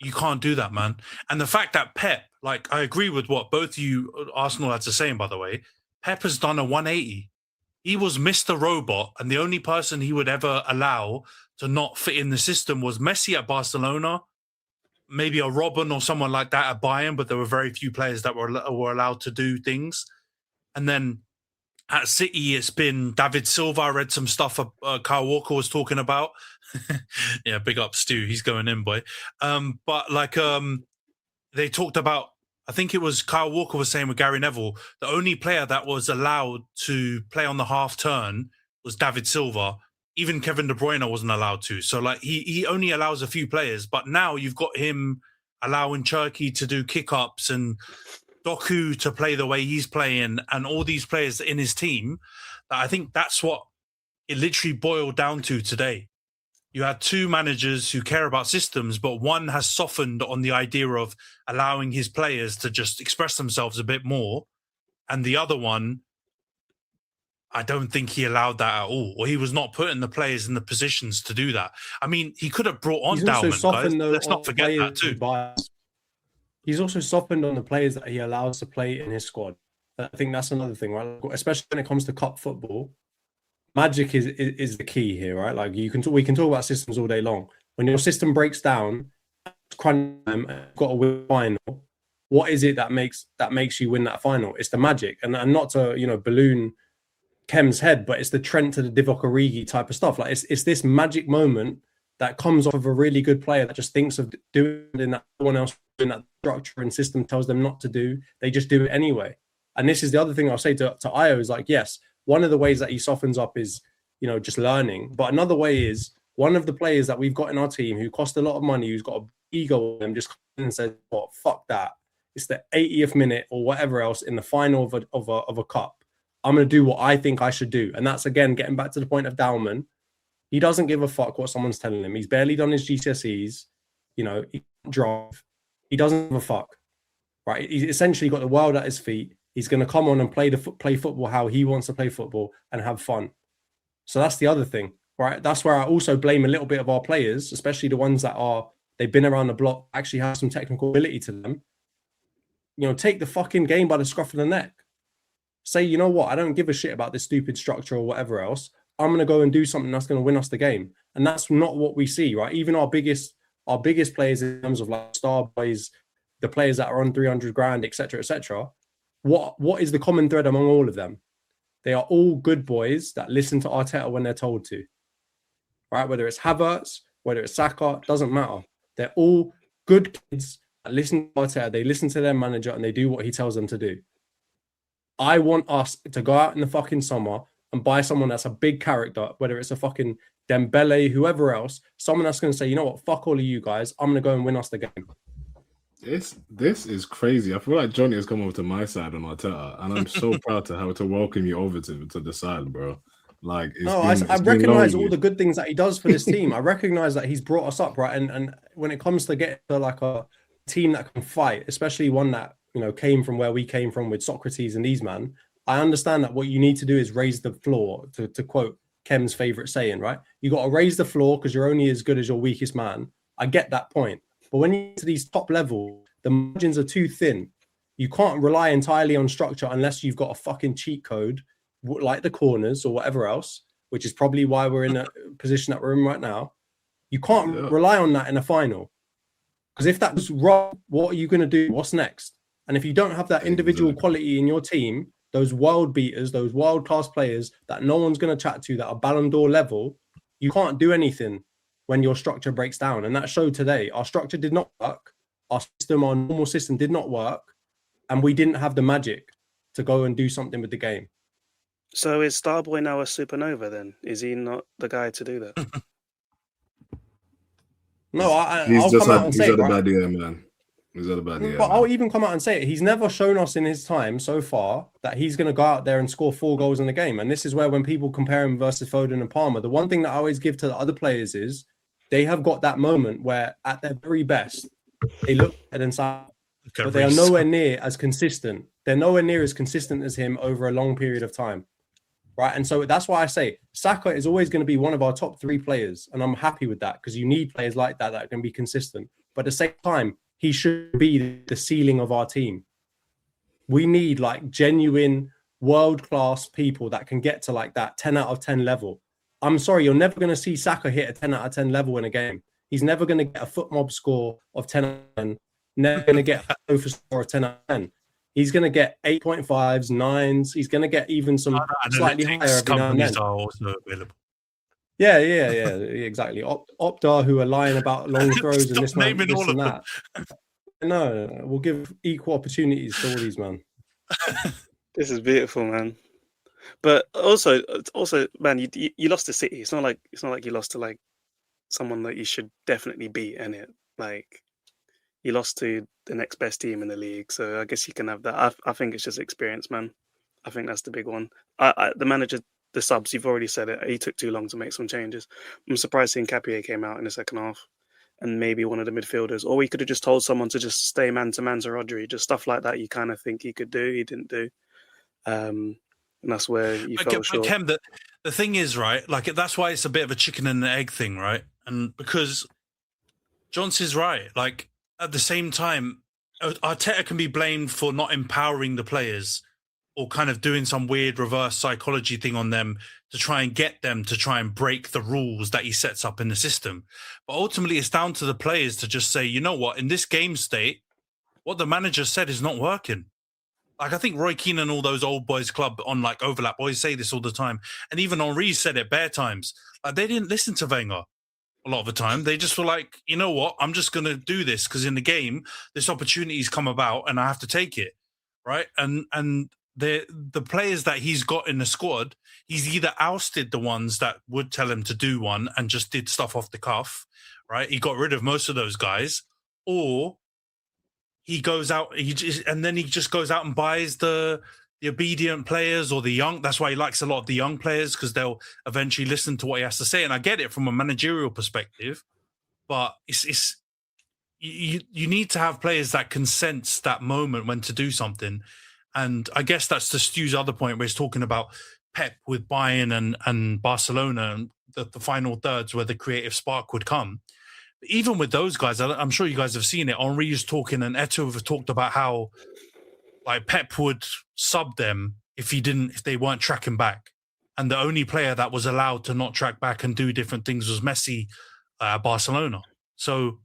you can't do that, man. And the fact that Pep, like I agree with what both you Arsenal lads are saying, by the way, Pep has done a 180. He was Mr. Robot, and the only person he would ever allow to not fit in the system was Messi at Barcelona, maybe a Robben or someone like that at Bayern, but there were very few players that were allowed to do things. And then at City, it's been David Silva. I read some stuff Kyle Walker was talking about. Yeah, big up Stu. He's going in, boy. But like they talked about, I think it was Kyle Walker was saying with Gary Neville, the only player that was allowed to play on the half turn was David Silva. Even Kevin De Bruyne wasn't allowed to. So like he only allows a few players, but now you've got him allowing Cherki to do kick-ups and Doku to play the way he's playing and all these players in his team. I think that's what it literally boiled down to today. You had 2 managers who care about systems, but one has softened on the idea of allowing his players to just express themselves a bit more. And the other one, I don't think he allowed that at all, or he was not putting the players in the positions to do that. I mean, he could have brought on He's also Dalman, guys. softened Let's not forget that players too. He's also softened on the players that he allows to play in his squad. I think that's another thing, right? Especially when it comes to cup football, magic is the key here, right? Like we can talk about systems all day long. When your system breaks down, crunch time, and you've got a win final. What is it that makes you win that final? It's the magic, and not to balloon Khem's head, but it's the Trent to the Divock Origi type of stuff. Like it's this magic moment that comes off of a really good player that just thinks of doing it that no one else doing that structure and system tells them not to do. They just do it anyway. And this is the other thing I'll say to Io is like, yes, one of the ways that he softens up is, just learning. But another way is one of the players that we've got in our team who cost a lot of money, who's got an ego on them, just comes in and says, "What? Fuck that. It's the 80th minute or whatever else in the final of a cup. I'm going to do what I think I should do." And that's, again, getting back to the point of Dalman. He doesn't give a fuck what someone's telling him. He's barely done his GCSEs. He can't drive. He doesn't give a fuck, right? He's essentially got the world at his feet. He's going to come on and play football how he wants to play football and have fun. So that's the other thing, right? That's where I also blame a little bit of our players, especially the ones that they've been around the block, actually have some technical ability to them. Take the fucking game by the scruff of the neck. Say, you know what? I don't give a shit about this stupid structure or whatever else. I'm going to go and do something that's going to win us the game. And that's not what we see, right? Even our biggest players in terms of like star boys, the players that are on 300 grand, etc., etc. What is the common thread among all of them? They are all good boys that listen to Arteta when they're told to, right? Whether it's Havertz, whether it's Saka, doesn't matter. They're all good kids that listen to Arteta. They listen to their manager and they do what he tells them to do. I want us to go out in the fucking summer and buy someone that's a big character, whether it's a fucking Dembele, whoever else, someone that's going to say, you know what, fuck all of you guys, I'm going to go and win us the game. This is crazy. I feel like Jonty has come over to my side on Arteta, and I'm so proud to welcome you over to the side, bro. Like, I recognize all the good things that he does for this team. I recognize that he's brought us up, right? And when it comes to getting to like a team that can fight, especially one that came from where we came from with Socrates and these man, I understand that what you need to do is raise the floor, to quote Khem's favorite saying, right? You got to raise the floor because you're only as good as your weakest man. I get that point. But when you get to these top levels, the margins are too thin. You can't rely entirely on structure unless you've got a fucking cheat code like the corners or whatever else, which is probably why we're in a position that we're in right now. You can't rely on that in a final. Because if that was wrong, what are you going to do? What's next? And if you don't have that individual quality in your team, those world beaters, those world-class players that no one's going to chat to, that are Ballon d'Or level, you can't do anything when your structure breaks down. And that showed today. Our structure did not work. Our normal system did not work. And we didn't have the magic to go and do something with the game. So is Starboy now a supernova then? Is he not the guy to do that? No, He's I'll just come out had, and he's say had it, a right? bad year, man. He's had a bad year. But man. I'll even come out and say it. He's never shown us in his time so far that he's going to go out there and score 4 goals in the game. And this is where when people compare him versus Foden and Palmer, the one thing that I always give to the other players is they have got that moment where at their very best, they look at inside, but they are nowhere near as consistent. They're nowhere near as consistent as him over a long period of time. Right. And so that's why I say Saka is always going to be one of our top 3 players. And I'm happy with that because you need players like that can be consistent. But at the same time, he should be the ceiling of our team. We need like genuine world-class people that can get to like that 10 out of 10 level. I'm sorry, you're never going to see Saka hit a 10 out of 10 level in a game. He's never going to get a foot mob score of 10 out of 10. Never going to get a sofa score of 10 out of 10. He's going to get 8.5s, 9s. He's going to get even some slightly higher every now and then. Are also available. Yeah, exactly. Opta, who are lying about long throws and this man, this and that. No, we'll give equal opportunities to all these, man. This is beautiful, man. But also, man, you lost to City. It's not like you lost to like someone that you should definitely beat, innit? Like you lost to the next best team in the league, so I guess you can have that. I think it's just experience, man. I think that's the big one. The manager. The subs, you've already said it. He took too long to make some changes. I'm surprised seeing Capier came out in the second half and maybe one of the midfielders. Or we could have just told someone to just stay man-to-man to Rodri. Just stuff like that you kind of think he could do. He didn't do. And that's where you fell short. Khem, the thing is, right, like that's why it's a bit of a chicken and the egg thing, right? And because Jonty's right. Like at the same time, Arteta can be blamed for not empowering the players or kind of doing some weird reverse psychology thing on them to try and get them to try and break the rules that he sets up in the system. But ultimately, it's down to the players to just say, you know what, in this game state, what the manager said is not working. Like, I think Roy Keane and all those old boys club on like overlap always say this all the time. And even Henry said it bare times. Like, they didn't listen to Wenger a lot of the time. They just were like, you know what, I'm just going to do this because in the game, this opportunity's come about and I have to take it. Right. And the players that he's got in the squad, he's either ousted the ones that would tell him to do one and just did stuff off the cuff, right? He got rid of most of those guys, or he goes out and he just goes out and buys the obedient players or the young. That's why he likes a lot of the young players because they'll eventually listen to what he has to say. And I get it from a managerial perspective, but you need to have players that can sense that moment when to do something. And I guess that's to Stu's other point where he's talking about Pep with Bayern and Barcelona and the final thirds where the creative spark would come. Even with those guys, I'm sure you guys have seen it. Henry's talking and Eto'o have talked about how like Pep would sub them if they weren't tracking back. And the only player that was allowed to not track back and do different things was Messi at Barcelona. So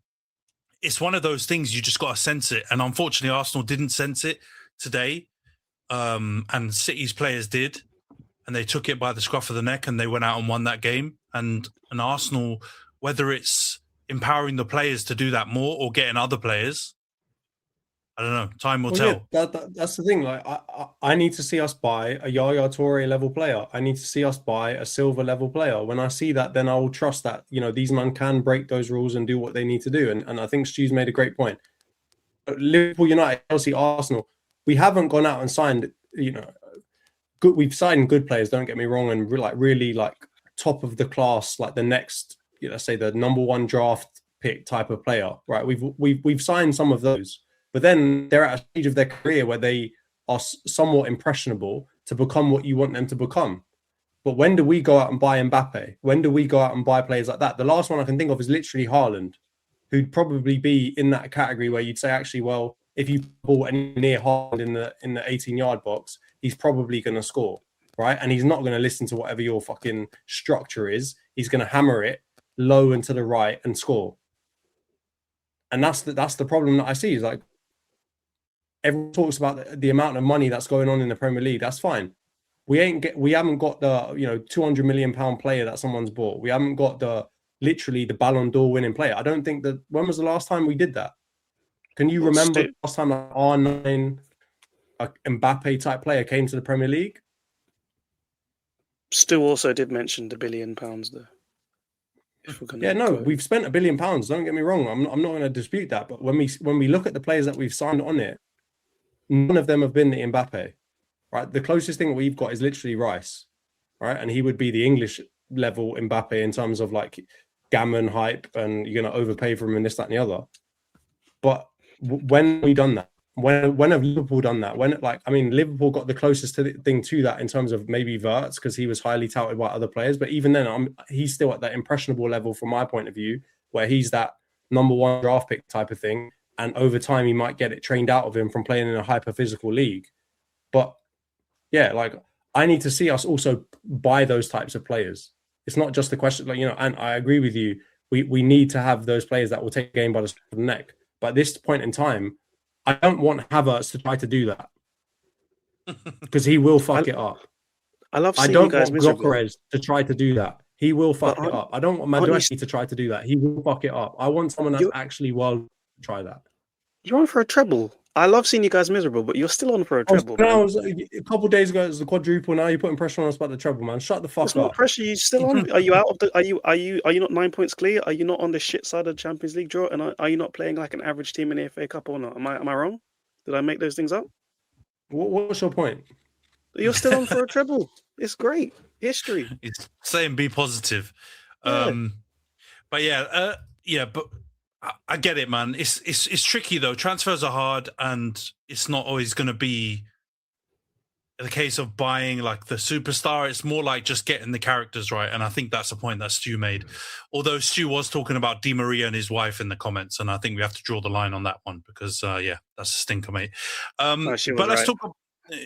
it's one of those things you just got to sense it. And unfortunately, Arsenal didn't sense it today. And City's players did, and they took it by the scruff of the neck and they went out and won that game. And Arsenal, whether it's empowering the players to do that more or getting other players, I don't know. Time will tell. Yeah, that's the thing. Like, I need to see us buy a Yaya Toure level player. I need to see us buy a Silva level player. When I see that, then I will trust that, you know, these men can break those rules and do what they need to do. And I think Stu's made a great point. Liverpool, United, Chelsea, Arsenal, we haven't gone out and signed, you know, good. We've signed good players, don't get me wrong, and really top of the class, like the next, you know, say the number 1 draft pick type of player, right? We've signed some of those, but then they're at a stage of their career where they are somewhat impressionable to become what you want them to become. But when do we go out and buy Mbappe? When do we go out and buy players like that? The last one I can think of is literally Haaland, who'd probably be in that category where you'd say, actually, well, if you ball any near Haaland in the 18-yard box, he's probably going to score, right? And he's not going to listen to whatever your fucking structure is. He's going to hammer it low and to the right and score. And that's the problem that I see. Is like everyone talks about the amount of money that's going on in the Premier League. That's fine. We haven't got the 200 million pound player that someone's bought. We haven't got the Ballon d'Or winning player. I don't think that. When was the last time we did that? Can you remember the last time an R9 Mbappe type player came to the Premier League? Stu also did mention the £1 billion though. We've spent £1 billion. Don't get me wrong. I'm not going to dispute that. But when we look at the players that we've signed on it, none of them have been the Mbappe, right? The closest thing we've got is literally Rhys, right? And he would be the English level Mbappe in terms of like gammon hype, and you're going to overpay for him and this, that, and the other. But when have we done that? When have Liverpool done that? Liverpool got the closest thing to that in terms of maybe Wirtz, because he was highly touted by other players. But even then, he's still at that impressionable level from my point of view, where he's that number one draft pick type of thing. And over time, he might get it trained out of him from playing in a hyper physical league. But yeah, like I need to see us also buy those types of players. It's not just a question, and I agree with you. We need to have those players that will take the game by the scruff of the neck. But at this point in time, I don't want Havertz to try to do that because he will fuck it up. I don't want Gyökeres to try to do that. He will fuck it up. I don't want Madueke to try to do that. He will fuck it up. I want someone that's actually well to try that. You're on for a treble. I love seeing you guys miserable, but you're still on for a treble. A couple of days ago, it was the quadruple. Now you're putting pressure on us about the treble, man. Shut the fuck up. What pressure are you still on? Are you out of the? Are you not 9 points clear? Are you not on the shit side of the Champions League draw? And are you not playing like an average team in the FA Cup or not? Am I wrong? Did I make those things up? What's your point? You're still on for a treble. It's great history. It's saying be positive, but I get it, man. It's tricky though. Transfers are hard, and it's not always going to be the case of buying like the superstar. It's more like just getting the characters right, and I think that's the point that Stu made. Although Stu was talking about Di Maria and his wife in the comments, and I think we have to draw the line on that one because that's a stinker, mate. But let's talk.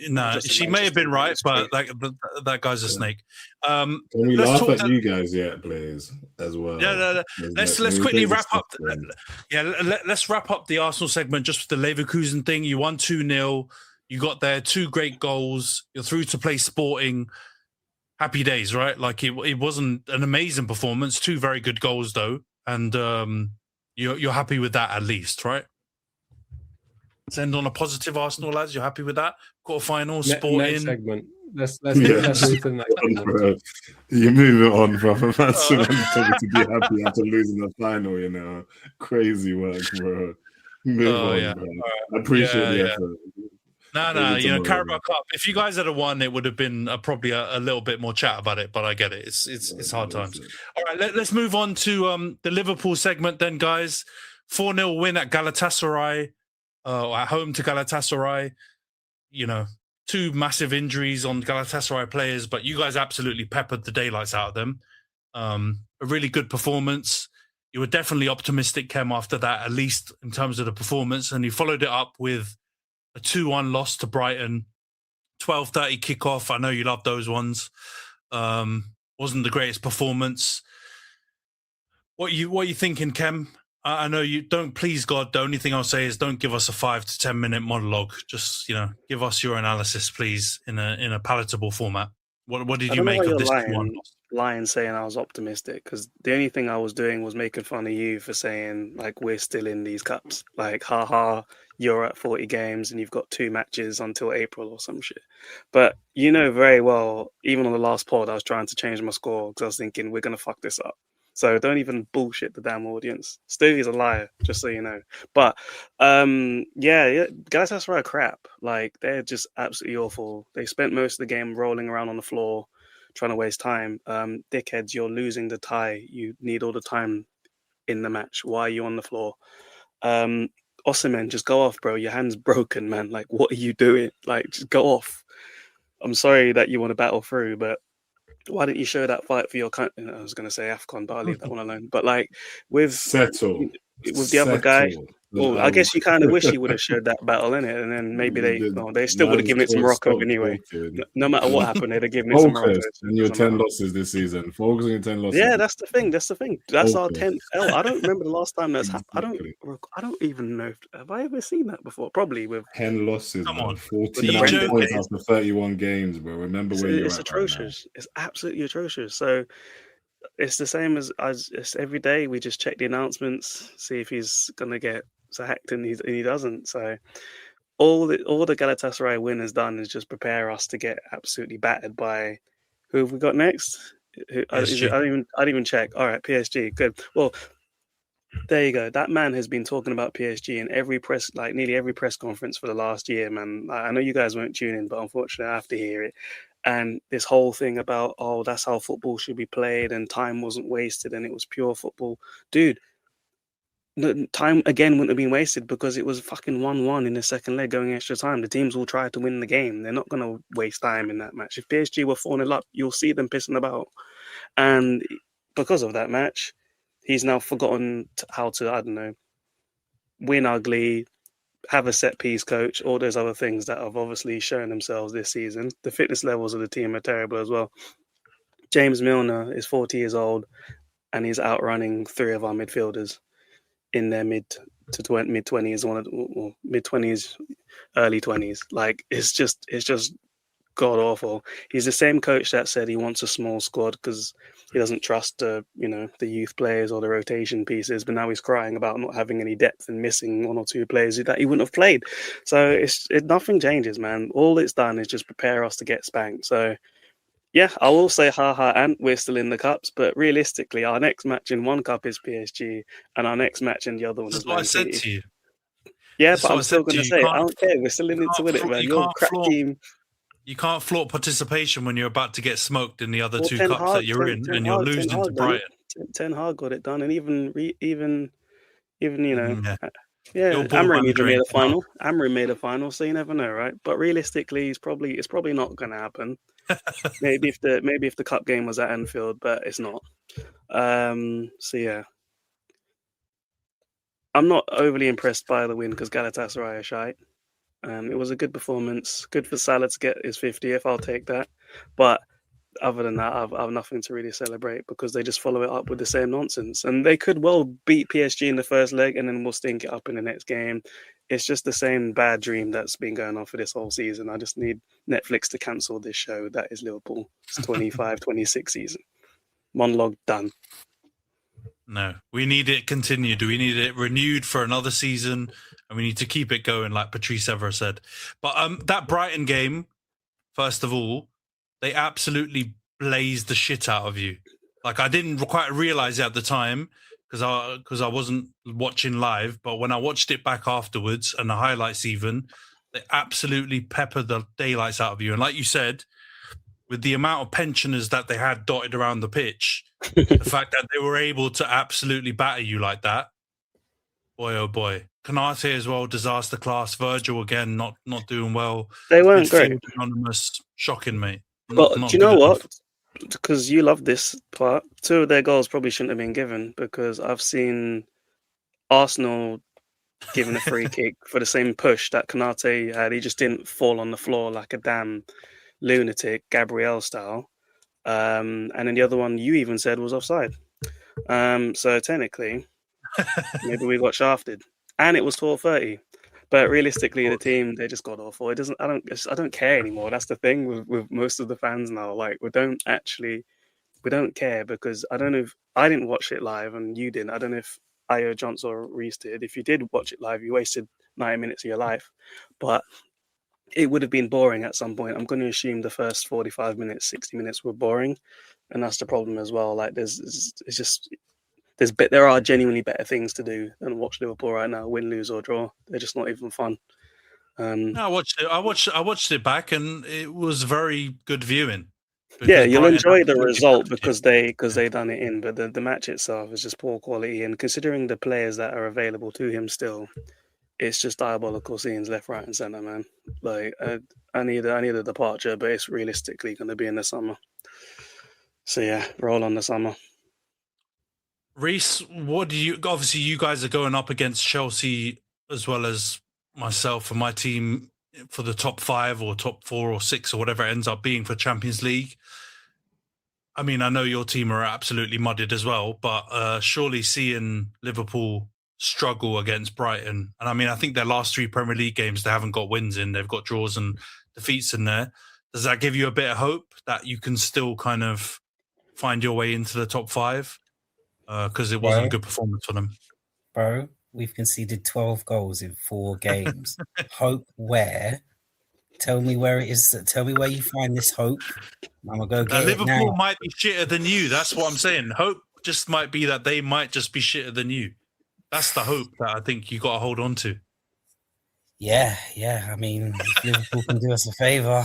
No, she may have been right, but that guy's a snake. Can we laugh at you guys yet, please, as well? Yeah, let's quickly wrap up. Let's wrap up the Arsenal segment just with the Leverkusen thing. You won 2-0. You got there 2 great goals. You're through to play Sporting. Happy days, right? Like it wasn't an amazing performance. 2 very good goals though, and you're happy with that at least, right? Let's end on a positive, Arsenal lads. You're happy with that? Quarterfinal, Sporting. Next segment. Let's move to the next segment. You're moving on, bro. Man, to be happy after losing the final, crazy work, bro. Move on, bro. I appreciate the effort. No, Carabao Cup. If you guys had won, it would have been probably a little bit more chat about it, but I get it. It's hard times. All right, let's move on to the Liverpool segment then, guys. 4-0 win at Galatasaray. At home to Galatasaray, 2 massive injuries on Galatasaray players, but you guys absolutely peppered the daylights out of them. A really good performance. You were definitely optimistic, Khem, after that, at least in terms of the performance, and you followed it up with a 2-1 loss to Brighton, 12:30 kickoff. I know you love those ones. Wasn't the greatest performance. What are you thinking, Khem? I know you don't. Please God, the only thing I'll say is don't give us a 5 to 10 minute monologue. Just give us your analysis, please, in a palatable format. What did you make of this one? Lying saying I was optimistic, because the only thing I was doing was making fun of you for saying like we're still in these cups. Like, haha, you're at 40 games and you've got 2 matches until April or some shit. But very well, even on the last pod, I was trying to change my score because I was thinking we're gonna fuck this up. So don't even bullshit the damn audience. Stevie's a liar, just so you know. But Galatasaray are crap. Like, they're just absolutely awful. They spent most of the game rolling around on the floor, trying to waste time. Dickheads, you're losing the tie. You need all the time in the match. Why are you on the floor? Osimhen, just go off, bro. Your hand's broken, man. Like, what are you doing? Like, just go off. I'm sorry that you want to battle through, but why didn't you show that fight for your country? I was going to say AFCON, but I'll leave that one alone. But like with the other guy, Well, I guess you kind of wish he would have showed that battle in it, and then maybe they still would have given it to Morocco anyway. No matter what happened, they'd have given it to Morocco. And your 10 losses this season. Focus on your 10 losses. Yeah, that's the thing. That's our 10th L. I don't remember the last time that's happened. I don't even know. Have I ever seen that before? Probably with 10 losses. Come on, 14 points after 31 games, bro. Remember where you're at. It's atrocious. Right, it's absolutely atrocious. So it's the same as it's every day. We just check the announcements, see if he's gonna get sacked, and he doesn't. So all the Galatasaray win has done is just prepare us to get absolutely battered by who have we got next? I didn't even check. All right, PSG, good. Well, there you go. That man has been talking about PSG in nearly every press conference for the last year, man. I know you guys won't tune in, but unfortunately I have to hear it. And this whole thing about, that's how football should be played and time wasn't wasted and it was pure football. Dude, the time again wouldn't have been wasted because it was fucking 1-1 in the second leg going extra time. The teams will try to win the game. They're not going to waste time in that match. If PSG were 4-0 up, you'll see them pissing about. And because of that match, he's now forgotten how to, I don't know, win ugly, have a set piece coach, all those other things that have obviously shown themselves this season. The fitness levels of the team are terrible as well. James Milner is 40 years old and he's outrunning 3 of our midfielders in their mid 20s, mid 20s, early 20s. Like it's just god awful. He's the same coach that said he wants a small squad because he doesn't trust the youth players or the rotation pieces, but now he's crying about not having any depth and missing 1 or 2 players that he wouldn't have played. So nothing changes, man. All it's done is just prepare us to get spanked. So yeah, I will say and we're still in the cups, but realistically our next match in one cup is PSG and our next match in the other one is Man City. That's what I said to you. Yeah, but I'm still going to say, I don't care. We're still in it to win it, man. You're a crack team. You can't flaunt participation when you're about to get smoked in the other 2 cups that you're in, and you're losing to Brighton. Ten Hag got it done, and even Amram even made a final. Amram made a final, so you never know, right? But realistically, it's probably not going to happen. maybe if the cup game was at Anfield, but it's not. So yeah, I'm not overly impressed by the win because Galatasaray are shite. It was a good performance. Good for Salah to get his 50th. I'll take that. But other than that, I've nothing to really celebrate because they just follow it up with the same nonsense. And they could well beat PSG in the first leg and then we'll stink it up in the next game. It's just the same bad dream that's been going on for this whole season. I just need Netflix to cancel this show. That is Liverpool. It's 25-26 season. Monologue done. No, we need it continued. We need it renewed for another season, and we need to keep it going, like Patrice Evra said. But that Brighton game, first of all, they absolutely blazed the shit out of you. Like I didn't quite realize it at the time because I wasn't watching live. But when I watched it back afterwards and the highlights, even they absolutely peppered the daylights out of you. And like you said, with the amount of pensioners that they had dotted around the pitch, the fact that they were able to absolutely batter you like that, boy, oh boy. Konate as well, disaster class. Virgil again, not doing well. They weren't great. Anonymous, shocking, mate. But do you know what? Because you love this part, 2 of their goals probably shouldn't have been given because I've seen Arsenal given a free kick for the same push that Konate had. He just didn't fall on the floor like a damn lunatic, Gabriel style. And then the other one you even said was offside. So technically, maybe we got shafted. And it was 12:30. But realistically, the team, they just got awful. I don't care anymore. That's the thing with most of the fans now. Like, we don't care because I don't know if I didn't watch it live and you didn't. I don't know if Ayo, Jonty or Rhys did. If you did watch it live, you wasted 90 minutes of your life. But it would have been boring at some point. I'm going to assume the first 45 minutes, 60 minutes were boring. And that's the problem as well. Like, there are genuinely better things to do than watch Liverpool right now, win, lose or draw. They're just not even fun. I watched it back, and it was very good viewing. Yeah, you'll enjoy the result because they done it in, but the match itself is just poor quality. And considering the players that are available to him still, it's just diabolical scenes left, right, and centre, man. Like I need a departure, but it's realistically going to be in the summer. So yeah, roll on the summer. Rhys, what do you? Obviously, you guys are going up against Chelsea as well as myself and my team for the top 5 or top 4 or 6 or whatever it ends up being for Champions League. I mean, I know your team are absolutely mudded as well, but surely seeing Liverpool struggle against Brighton, and I mean, I think their last 3 Premier League games, they haven't got wins in, they've got draws and defeats in there. Does that give you a bit of hope that you can still kind of find your way into the top 5? Because it wasn't a good performance for them. Bro, we've conceded 12 goals in 4 games. Hope where? Tell me where it is. Tell me where you find this hope. I'm going to go get Liverpool it now. might be shitter than you. That's what I'm saying. Hope just might be that they might just be shitter than you. That's the hope that I think you got to hold on to. Yeah. I mean, if Liverpool can do us a favour,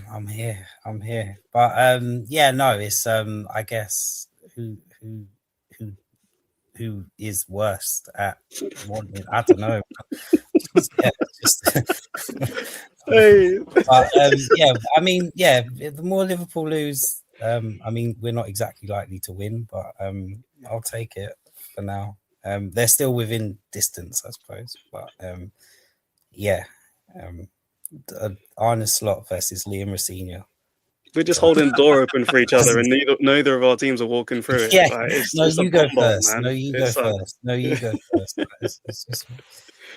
I'm here. But no, it's I guess who is worst at wanting? I don't know. The more Liverpool lose, I mean, we're not exactly likely to win, but I'll take it for now. They're still within distance, I suppose, but Arne Slot versus Liam Rosenior. We're just holding the door open for each other, and neither of our teams are walking through it. Yeah, like, you go first. Man. No, you go first. It's just,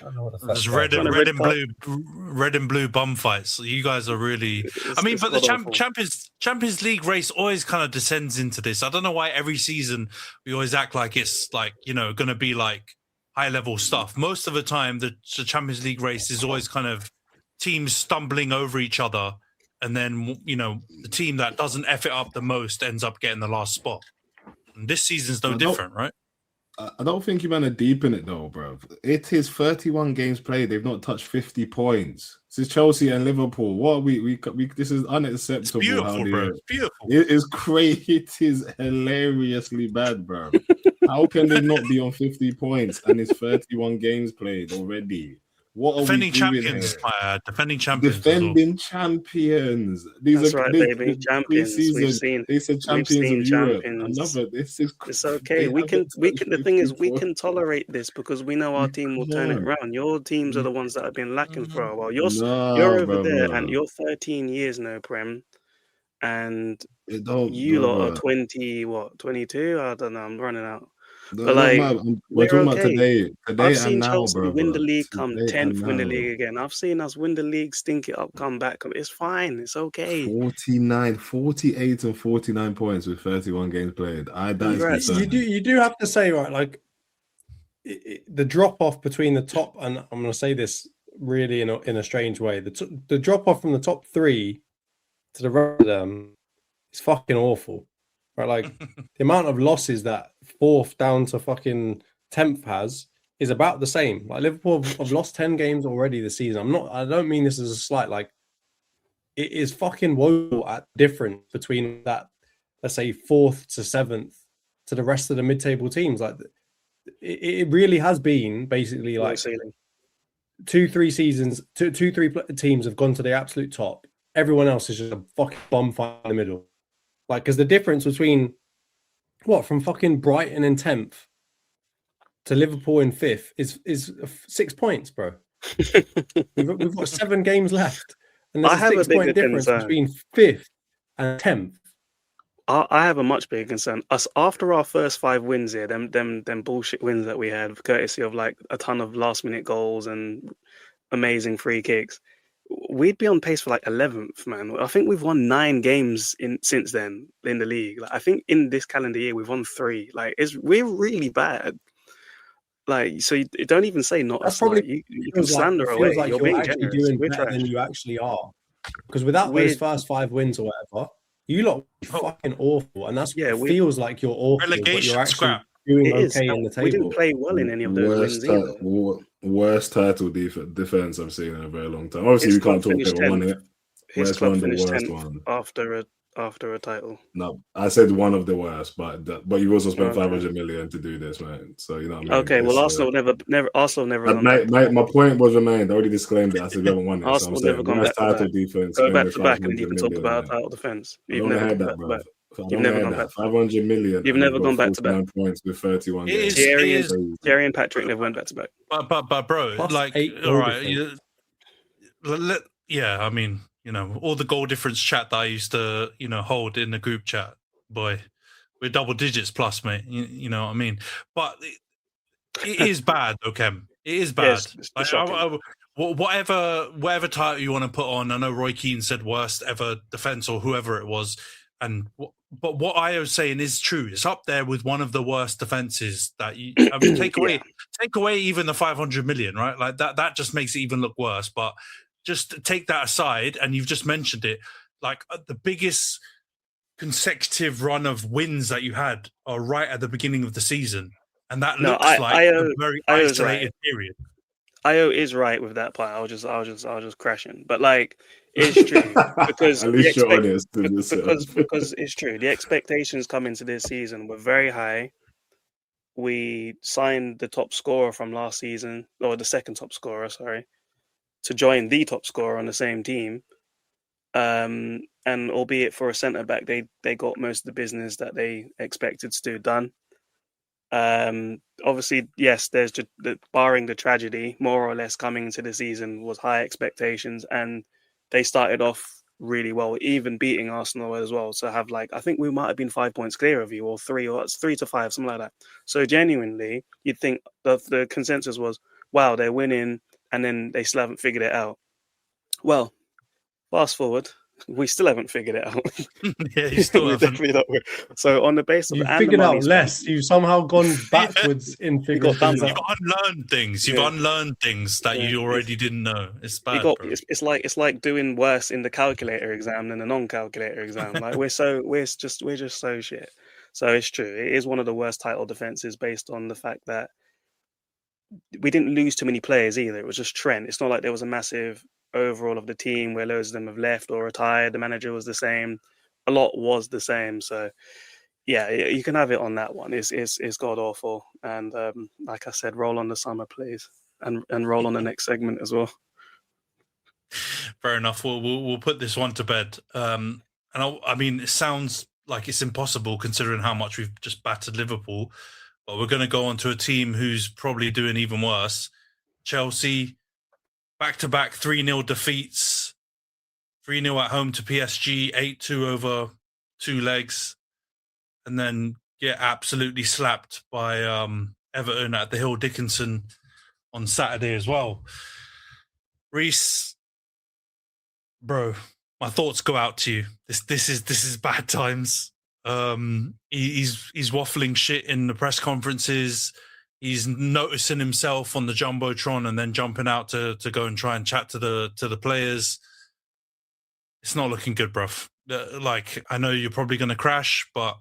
I don't know what the fuck. There's red and blue bum fights. You guys are really. I mean, but the Champions League race always kind of descends into this. I don't know why every season we always act like it's like, you know, going to be like high level stuff. Most of the time, the Champions League race is always kind of teams stumbling over each other. And then, you know, the team that doesn't F it up the most ends up getting the last spot. And this season's no different, right? I don't think you man are deep in it though, bro. It is 31 games played. They've not touched 50 points. This is Chelsea and Liverpool. What we this is unacceptable. It's beautiful, bro. It's beautiful. It is crazy. It is hilariously bad, bro. How can they not be on 50 points and it's 31 games played already? What are defending we doing champions, here? Defending champions. Defending champions. That's right, baby. Champions. We've seen. They said champions of Europe. This is. It's okay. We can. The thing is, we can tolerate this because we know our team will turn it around. Your teams are the ones that have been lacking for a while. You're over there, and you're 13 years no Prem, and you lot are 22. I don't know. I'm running out. But like, we're talking about today I've seen and now, Chelsea bro. win the league, come 10th, win the league again. I've seen us win the league, stink it up, come back. It's fine. It's okay. 48 and 49 points with 31 games played. You do have to say, right, like the drop off between the top, and I'm going to say this really in a strange way. The drop off from the top 3 to the rest of them is fucking awful. Right, like the amount of losses that 4th down to fucking 10th has is about the same. Like Liverpool have lost 10 games already this season. I don't mean this as a slight. Like it is fucking woeful at difference between that, let's say 4th to 7th to the rest of the mid-table teams. Like it really has been basically like 2-3 seasons. 2-3 teams have gone to the absolute top. Everyone else is just a fucking bomb fight in the middle. Like, because the difference between from fucking Brighton in 10th to Liverpool in 5th is 6 points, bro. we've got 7 games left, and there's a 6 point difference between 5th and 10th. I have a much bigger concern. Us after our first 5 wins here, them bullshit wins that we had, courtesy of like a ton of last minute goals and amazing free kicks. We'd be on pace for like 11th, man. I think we've won 9 games since then in the league. Like, I think in this calendar year we've won 3. Like, we're really bad. Like, so you don't even say not. That's probably like, you can slander away. Like you're being actually generous. Doing better than you actually are. Because without those first 5 wins or whatever, you lot are fucking awful, and that's what feels like you're awful. But you're actually doing okay in the table. We didn't play well in any of those wins either. Worst title defense I've seen in a very long time. Obviously, we can't talk about one here. His club finished 10th after a title. No, I said one of the worst, but you've also spent 500 million to do this, man. So you know what I mean. Okay, well, Arsenal never. My point was remained. I already disclaimed it. I said we haven't won it. Arsenal so never gone back title defense. Go back to back, and you can talk about title defense. I don't had that, bro. You've never gone back. 500 million. You've never gone back to back. 9 points with 31 It games. is- Thierry and Patrick never went back to back. But bro, Plus like, 8 all goal right, difference. yeah. I mean, all the goal difference chat that I used to, hold in the group chat, boy, we're double digits plus, mate. You know what I mean? But it is bad, okay? It is bad. Yes, it's shocking. Whatever title you want to put on, I know Roy Keane said worst ever defense or whoever it was, but what I was saying is true. It's up there with one of the worst defenses that you. I mean, take away even the 500 million, right? Like that just makes it even look worse. But just take that aside, and you've just mentioned it. Like the biggest consecutive run of wins that you had are right at the beginning of the season, and that looks like a very isolated period. Io is right with that part. I was just crashing, but like it's true because at least you're honest. Because it's true. The expectations coming into this season were very high. We signed the top scorer from last season, or the second top scorer, sorry, to join the top scorer on the same team. And albeit for a centre back, they got most of the business that they expected to do done. Obviously, yes, there's just barring the tragedy, more or less coming into the season was high expectations, and they started off really well, even beating Arsenal as well. So have I think we might have been 5 points clear of you, or 3 to 5, something like that. So genuinely, you'd think the consensus was, wow, they're winning, and then they still haven't figured it out. Well, fast forward. We still haven't figured it out. Yeah, you still haven't. So on the basis of you've figured out less. You've somehow gone backwards in figuring things out. You've unlearned things. You've unlearned things that you already didn't know. It's bad. It's like doing worse in the calculator exam than the non-calculator exam. Like we're just so shit. So it's true. It is one of the worst title defenses based on the fact that we didn't lose too many players either. It was just Trent. It's not like there was a massive overall of the team where loads of them have left or retired. The manager was the same. A lot was the same. So yeah, you can have it on that one. It's god awful. And like I said, roll on the summer, please, and roll on the next segment as well. Fair enough. We'll put this one to bed. And I mean, it sounds like it's impossible considering how much we've just battered Liverpool. But we're going to go on to a team who's probably doing even worse. Chelsea. Back-to-back 3-0 defeats, 3-0 at home to PSG, 8-2 over 2 legs, and then get absolutely slapped by Everton at the Hill Dickinson on Saturday as well. Rhys, bro, my thoughts go out to you. This is bad times. He's waffling shit in the press conferences. He's noticing himself on the Jumbotron and then jumping out to go and try and chat to the players. It's not looking good, bruv. I know you're probably going to crash, but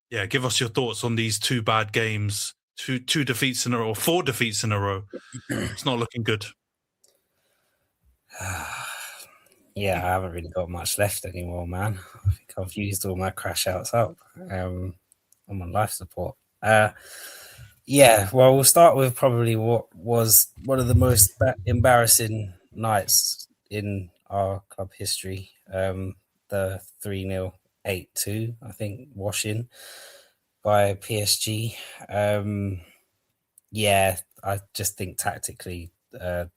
yeah, give us your thoughts on these 2 bad games, 2 defeats in a row, or 4 defeats in a row. It's not looking good. Yeah, I haven't really got much left anymore, man. I think I've used all my crash outs up. I'm on life support. Yeah, well, we'll start with probably what was one of the most embarrassing nights in our club history. The 3-0, 8-2, I think, washing by PSG. Yeah, I just think tactically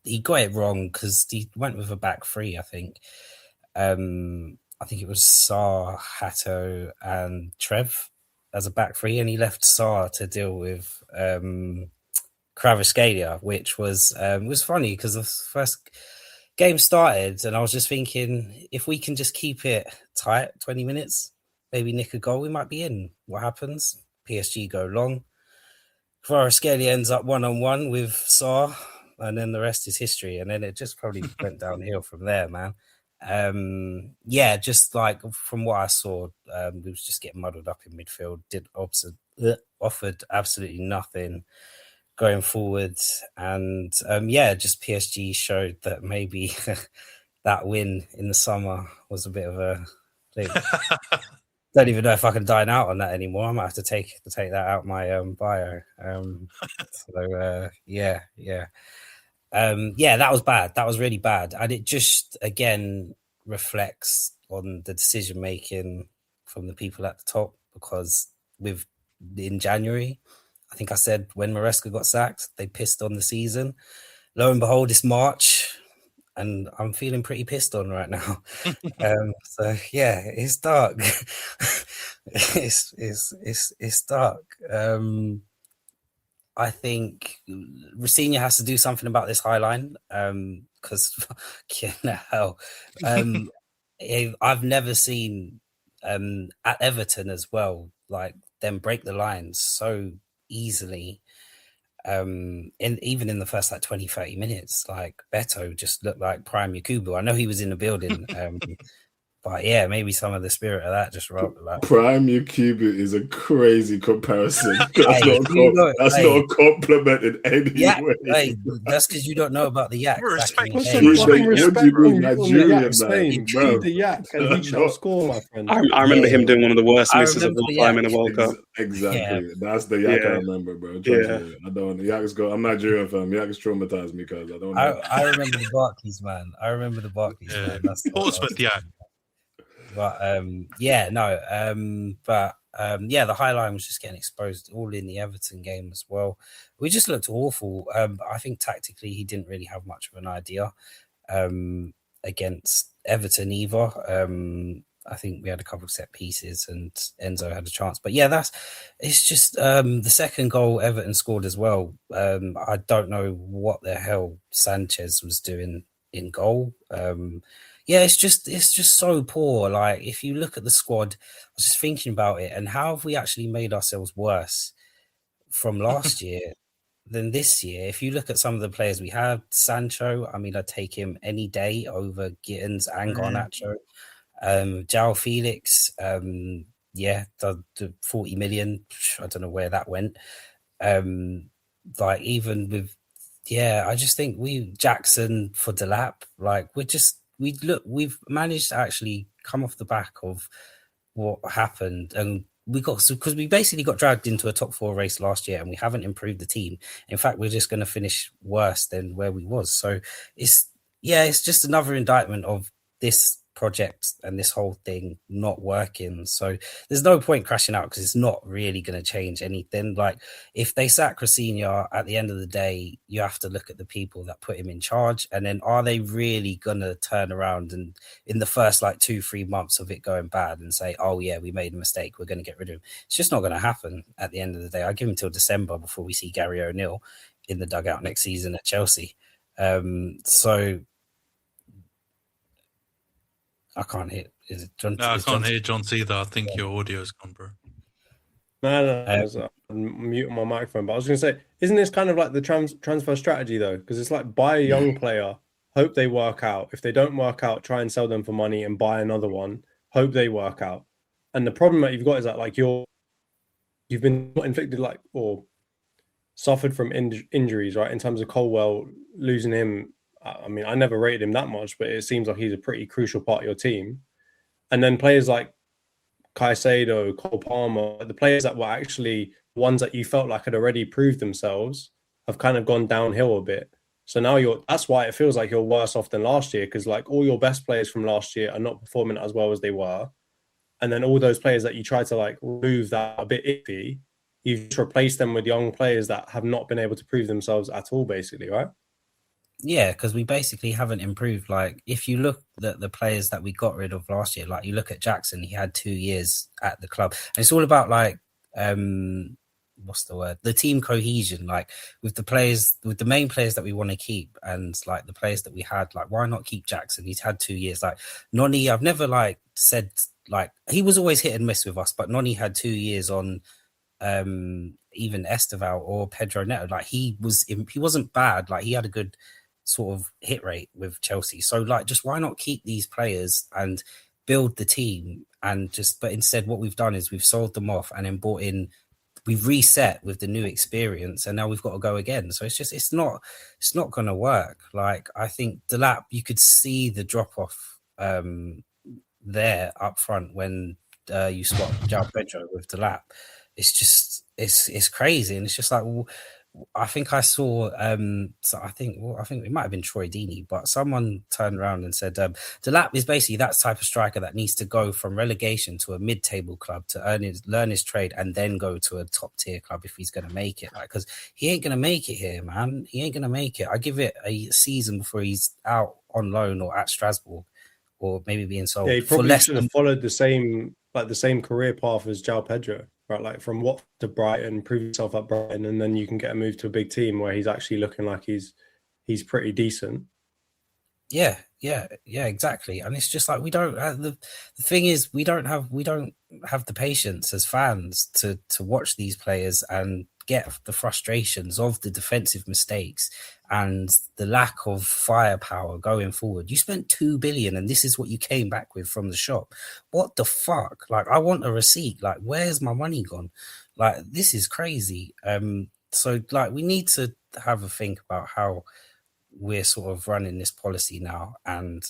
he got it wrong because he went with a back 3, I think. I think it was Sarr, Hato and Trev as a back 3, and he left Sarr to deal with Kvaratskhelia, which was funny because the first game started and I was just thinking, if we can just keep it tight 20 minutes, maybe nick a goal, we might be in. What happens? PSG go long. Kvaratskhelia ends up 1-on-1 with Sarr, and then the rest is history. And then it just probably went downhill from there, man. Yeah, just like from what I saw, we was just getting muddled up in midfield. Offered absolutely nothing going forward, and just PSG showed that maybe that win in the summer was a bit of a thing. Don't even know if I can dine out on that anymore. I might have to take that out my bio. That was bad. That was really bad. And it just, again, reflects on the decision-making from the people at the top, because in January, I think I said when Maresca got sacked, they pissed on the season. Lo and behold, it's March, and I'm feeling pretty pissed on right now. So yeah, it's dark. it's dark. I think Rosenior has to do something about this high line, because hell, I've never seen at Everton as well, like them break the lines so easily. Even in the first like 20-30 minutes, like Beto just looked like prime Yakubu. I know he was in the building, but yeah, maybe some of the spirit of that just like Prime Yakubu is a crazy comparison. That's Hey, not a compliment in any Yak, way. hey, that's because you don't know about the Yak. Respect. Put Back some in the fucking day. respect What do you mean on the Nigerian, Yak man? saying, Bro. "Feed the Yak and he shall score," my friend. I remember him doing one of the worst I misses of remember all the time Yak. in a World Cup. Exactly. That's the Yak I Yeah. remember, bro. Trust me. I don't. Yak's go. I'm Nigerian, fam. Yak's traumatized me because I don't know. I remember the Barclays, man. Yeah. Man. That's what I was Portsmouth, yeah. But the high line was just getting exposed all in the Everton game as well. We just looked awful. I think tactically he didn't really have much of an idea against Everton either. I think we had a couple of set pieces and Enzo had a chance. But yeah, it's just the second goal Everton scored as well. I don't know what the hell Sanchez was doing in goal. It's just so poor. Like, if you look at the squad, I was just thinking about it, and how have we actually made ourselves worse from last year than this year? If you look at some of the players we have, Sancho, I mean, I'd take him any day over Gittins and Garnacho. João Felix, the 40 million, I don't know where that went. Even with, I just think Jackson for Delap, like we've managed to actually come off the back of what happened, and because we basically got dragged into a top 4 race last year and we haven't improved the team. In fact, we're just going to finish worse than where we was. So it's just another indictment of this project and this whole thing not working. So there's no point crashing out because it's not really going to change anything. Like, if they sack Rosenior, at the end of the day, you have to look at the people that put him in charge, and then are they really going to turn around and in the first like 2-3 months of it going bad and say, oh yeah, we made a mistake, we're going to get rid of him? It's just not going to happen at the end of the day. I give him till December before we see Gary O'Neill in the dugout next season at Chelsea. So I can't hear. Is it John? No, I can't hear Jonty either. I think your audio's gone, bro. No, I'm muting my microphone. But I was going to say, isn't this kind of like the transfer strategy though? Because it's like, buy a young player, hope they work out. If they don't work out, try and sell them for money and buy another one, hope they work out. And the problem that you've got is that like you've been inflicted like or suffered from injuries, right? In terms of Colwell, losing him. I mean, I never rated him that much, but it seems like he's a pretty crucial part of your team. And then players like Caicedo, Cole Palmer, the players that were actually ones that you felt like had already proved themselves have kind of gone downhill a bit. So now that's why it feels like you're worse off than last year, because like all your best players from last year are not performing as well as they were. And then all those players that you try to like remove that a bit iffy, you've just replaced them with young players that have not been able to prove themselves at all, basically, right? Yeah, because we basically haven't improved. Like, if you look at the players that we got rid of last year, like you look at Jackson, he had 2 years at the club. And it's all about like, what's the word? The team cohesion. Like with the main players that we want to keep, and like the players that we had, like why not keep Jackson? He's had 2 years. Like Noni, I've never like said like he was always hit and miss with us, but Noni had 2 years on. Even Esteval or Pedro Neto, like he wasn't bad. Like he had a good sort of hit rate with Chelsea. So like, just why not keep these players and build the team? But instead what we've done is we've sold them off and then bought in, we've reset with the new experience, and now we've got to go again. So it's not going to work. Like, I think Delap, you could see the drop off there up front when you swap João Pedro with Delap. It's just, it's crazy. And it's just like, well, I think I saw. So I think it might have been Troy Deeney, but someone turned around and said Delap is basically that type of striker that needs to go from relegation to a mid-table club to learn his trade and then go to a top-tier club if he's going to make it. Like, because he ain't going to make it here, man. He ain't going to make it. I give it a season before he's out on loan or at Strasbourg, or maybe being sold. Yeah, he probably should have followed the same career path as João Pedro, right? Like from Watford to Brighton, prove yourself at Brighton, and then you can get a move to a big team where he's actually looking like he's pretty decent. Yeah, exactly. And it's just like we don't. The thing is, we don't have the patience as fans to watch these players and get the frustrations of the defensive mistakes and the lack of firepower going forward. You spent 2 billion and this is what you came back with from the shop. What the fuck? Like, I want a receipt. Like, where's my money gone? Like, this is crazy. So like, we need to have a think about how we're sort of running this policy now and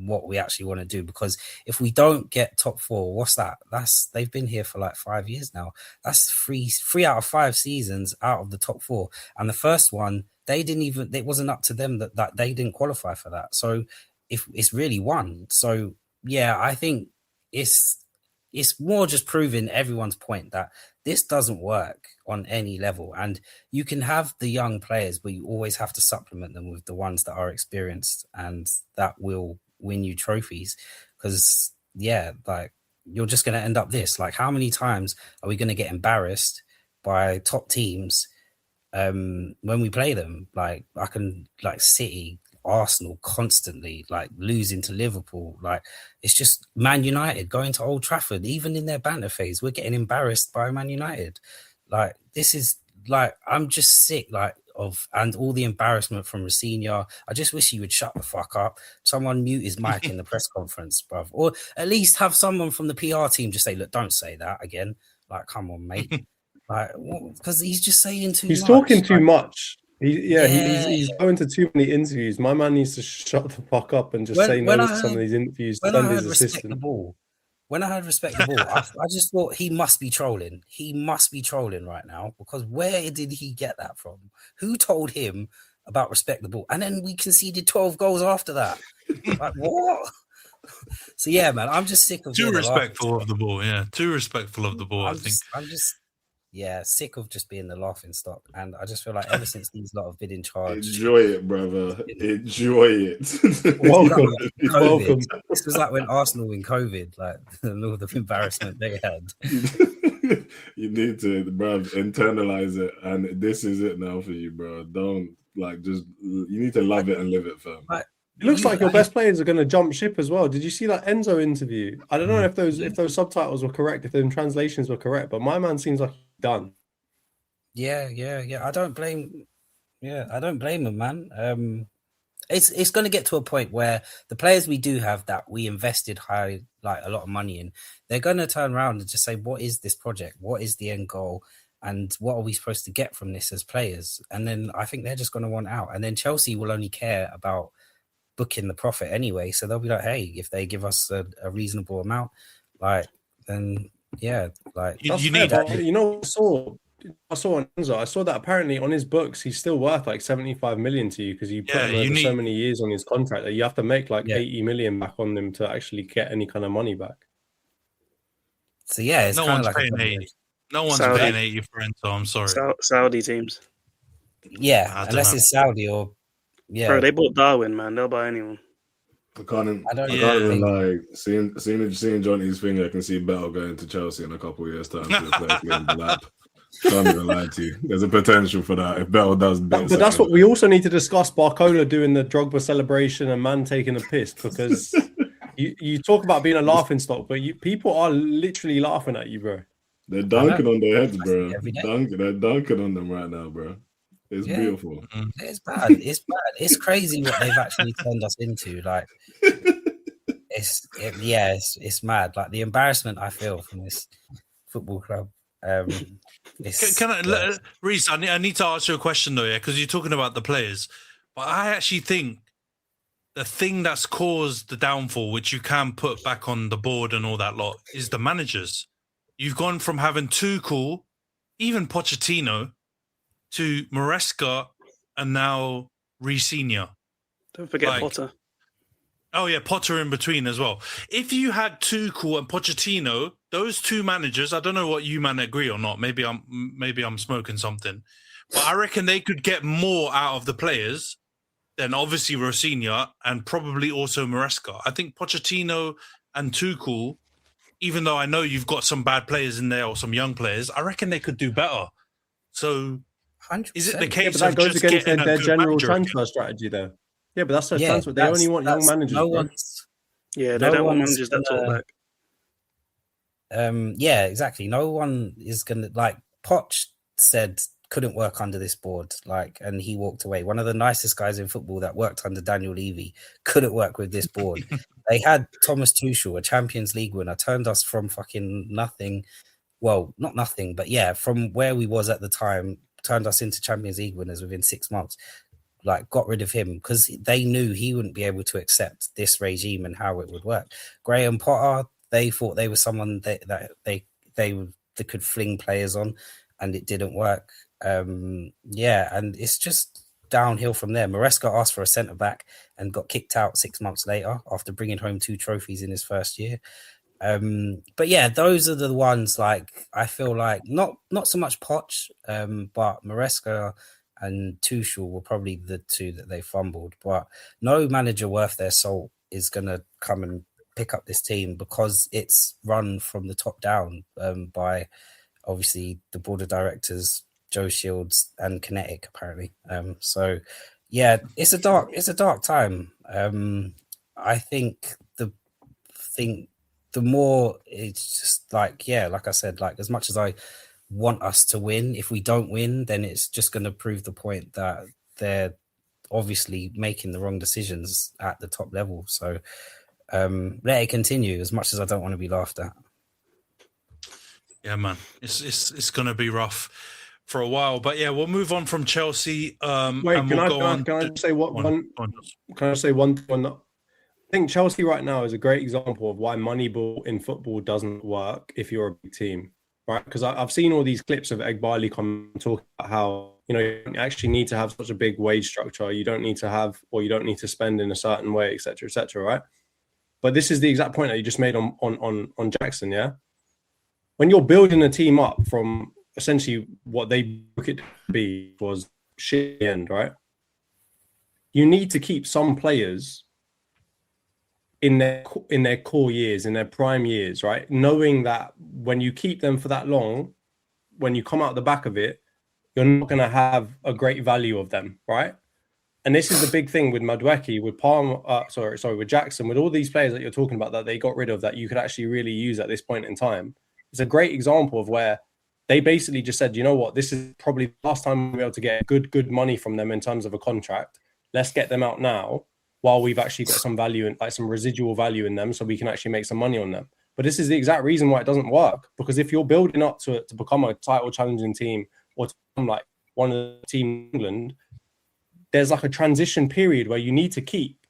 what we actually want to do, because if we don't get top 4, what's that? They've been here for like 5 years now. That's three out of 5 seasons out of the top 4, and the first one it wasn't up to them that they didn't qualify for that. So if it's really one, so yeah, I think it's more just proving everyone's point that this doesn't work on any level. And you can have the young players, but you always have to supplement them with the ones that are experienced and that will win you trophies. Because, yeah, like, you're just going to end up this. Like, how many times are we going to get embarrassed by top teams when we play them? Like, I can, like, City, Arsenal constantly, like, losing to Liverpool. Like, it's just Man United going to Old Trafford, even in their banter phase, we're getting embarrassed by Man United. Like, this is, like, I'm just sick, like, and all the embarrassment from Rafinha. I just wish he would shut the fuck up. Someone mute his mic in the press conference, bruv. Or at least have someone from the PR team just say, look, don't say that again. Like, come on, mate. Like, because he's just saying too much. He's talking too much. He's going to too many interviews. My man needs to shut the fuck up and just say no to some of these interviews. Send his assistant. When I heard respect the ball, I just thought he must be trolling. He must be trolling right now, because where did he get that from? Who told him about respect the ball? And then we conceded 12 goals after that. Like, what? So yeah, man, I'm just sick of too respectful of the ball. Yeah, too respectful of the ball. I'm just sick of just being the laughing stock. And I just feel like ever since these lot have been in charge, enjoy it, brother. Enjoy it. Welcome. This was like when Arsenal in COVID, like all the embarrassment they had. You need to, bro, internalize it, and this is it now for you, bro. Don't you need to love it and live it, fam. It looks like your best players are going to jump ship as well. Did you see that Enzo interview? I don't know if those subtitles were correct, if the translations were correct, but my man seems like he's done. Yeah. I don't blame him, man. It's going to get to a point where the players we do have that we invested a lot of money in, they're going to turn around and just say, what is this project? What is the end goal? And what are we supposed to get from this as players? And then I think they're just going to want out. And then Chelsea will only care about booking the profit anyway, so they'll be like, hey, if they give us a reasonable amount, like, then yeah, like, you need that. You know, I saw on Enzo, I saw that apparently on his books he's still worth like 75 million to you, because you put him over so many years on his contract that you have to make like 80 million back on them to actually get any kind of money back. So yeah, it's no kind one's of like paying 80. No one's paying 80 for Enzo. I'm sorry. Saudi teams. Yeah, unless it's Saudi or Bro, they bought Darwin, man. They'll buy anyone. I can't even like seeing Jonty's thing. I can see Bell going to Chelsea in a couple of years' time to play in the lap. Can't even lie to you. There's a potential for that if Bell does. But that's what we also need to discuss. Barcola doing the Drogba celebration and man taking a piss, because you talk about being a laughing stock, but people are literally laughing at you, bro. They're dunking on their heads, bro. They're dunking on them right now, bro. It's beautiful. It's bad. It's crazy what they've actually turned us into. Like, it's mad. Like, the embarrassment I feel from this football club. Rhys, I need to ask you a question though, yeah, because you're talking about the players, but I actually think the thing that's caused the downfall, which you can put back on the board and all that lot, is the managers. You've gone from having Tuchel, even Pochettino, to Maresca and now Rhys. Don't forget Like- Potter. Oh yeah, Potter in between as well. If you had Tuchel and Pochettino, those two managers, I don't know what you man agree or not. Maybe I'm smoking something, but I reckon they could get more out of the players than obviously Rossinha and probably also Maresca. I think Pochettino and Tuchel, even though I know you've got some bad players in there or some young players, I reckon they could do better. So 100%. is it the Yeah, case but that of goes just against getting their a good general manager transfer strategy, though. Yeah, but that's their transfer. They that's- only want young that's- managers. No bro. one's. Yeah, they No don't want one's managers that talk gonna- back. Yeah, exactly. No one is gonna like Poch said couldn't work under this board, like, and he walked away. One of the nicest guys in football that worked under Daniel Levy couldn't work with this board. They had Thomas Tuchel, a Champions League winner, turned us from fucking nothing. Well, not nothing, but yeah, from where we was at the time, turned us into Champions League winners within 6 months. Like, got rid of him because they knew he wouldn't be able to accept this regime and how it would work. Graham Potter, they thought they were someone that they could fling players on, and it didn't work. Yeah, and it's just downhill from there. Maresca asked for a centre back and got kicked out 6 months later after bringing home 2 trophies in his first year. But yeah, those are the ones, like, I feel like not so much Poch, but Maresca and Tuchel were probably the two that they fumbled. But no manager worth their salt is going to come and pick up this team because it's run from the top down by obviously the board of directors, Joe Shields and Kinetic, apparently. So yeah, it's a dark time. I think the more it's just like, yeah, like I said, like, as much as I want us to win, if we don't win, then it's just going to prove the point that they're obviously making the wrong decisions at the top level. So let it continue, as much as I don't want to be laughed at. Yeah, man, it's going to be rough for a while, but yeah, we'll move on from Chelsea. Wait, and can we'll I say what Go on. Can I say one thing? I think Chelsea right now is a great example of why Moneyball in football doesn't work if you're a big team, right? Because I've seen all these clips of Eghbali come talk about how, you know, you don't actually need to have such a big wage structure. You don't need to have, or you don't need to spend in a certain way, etc., right? But this is the exact point that you just made on Jackson, yeah? When you're building a team up from essentially what they took it to be was shit at the end, right? You need to keep some players in their core years, in their prime years, right? Knowing that when you keep them for that long, when you come out the back of it, you're not going to have a great value of them, right? And this is the big thing with Madueke, with with Jackson, with all these players that you're talking about that they got rid of that you could actually really use at this point in time. It's a great example of where they basically just said, you know what, this is probably the last time we'll be able to get good money from them in terms of a contract. Let's get them out now, while we've actually got some value and like some residual value in them, so we can actually make some money on them. But this is the exact reason why it doesn't work, because if you're building up to become a title challenging team or to become like one of the team in England, there's like a transition period where you need to keep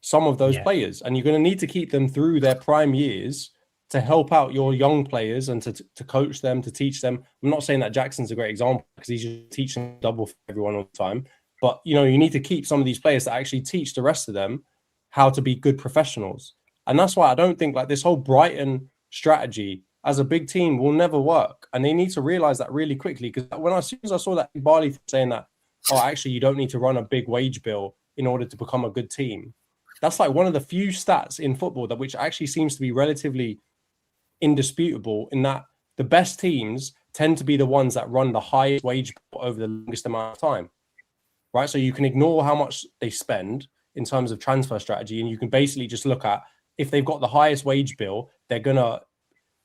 some of those players, and you're going to need to keep them through their prime years to help out your young players and to coach them, to teach them. I'm not saying that Jackson's a great example because he's just teaching double for everyone all the time. But, you know, you need to keep some of these players that actually teach the rest of them how to be good professionals. And that's why I don't think like this whole Brighton strategy as a big team will never work. And they need to realize that really quickly. Because as soon as I saw that Barley saying that, oh, actually, you don't need to run a big wage bill in order to become a good team. That's like one of the few stats in football that which actually seems to be relatively indisputable, in that the best teams tend to be the ones that run the highest wage bill over the longest amount of time. Right, so you can ignore how much they spend in terms of transfer strategy, and you can basically just look at if they've got the highest wage bill, they're going to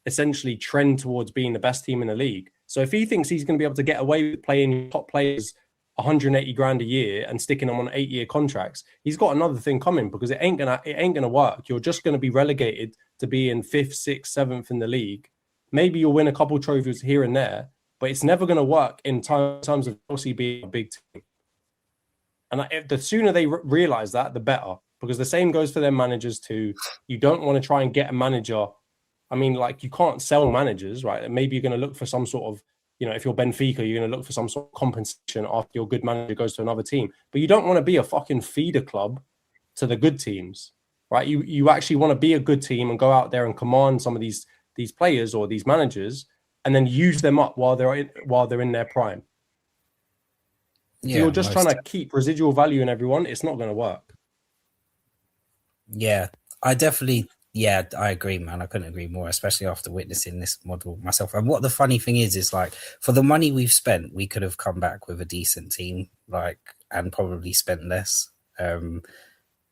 essentially trend towards being the best team in the league. So if he thinks he's going to be able to get away with playing top players 180 grand a year and sticking them on 8-year contracts, he's got another thing coming, because it ain't gonna work. You're just going to be relegated to be in 5th, 6th, 7th in the league. Maybe you'll win a couple trophies here and there, but it's never going to work in terms of Chelsea being a big team. And the sooner they realize that, the better, because the same goes for their managers too. You don't want to try and get a manager. I mean, like, you can't sell managers, right? Maybe you're going to look for some sort of if you're Benfica, you're going to look for some sort of compensation after your good manager goes to another team. But you don't want to be a fucking feeder club to the good teams, right? You actually want to be a good team and go out there and command some of these players or these managers, and then use them up while they're in their prime. If you're just trying to keep residual value in everyone, it's not going to work. Yeah, I agree, man. I couldn't agree more, especially after witnessing this model myself. And what the funny thing is like, for the money we've spent, we could have come back with a decent team, and probably spent less.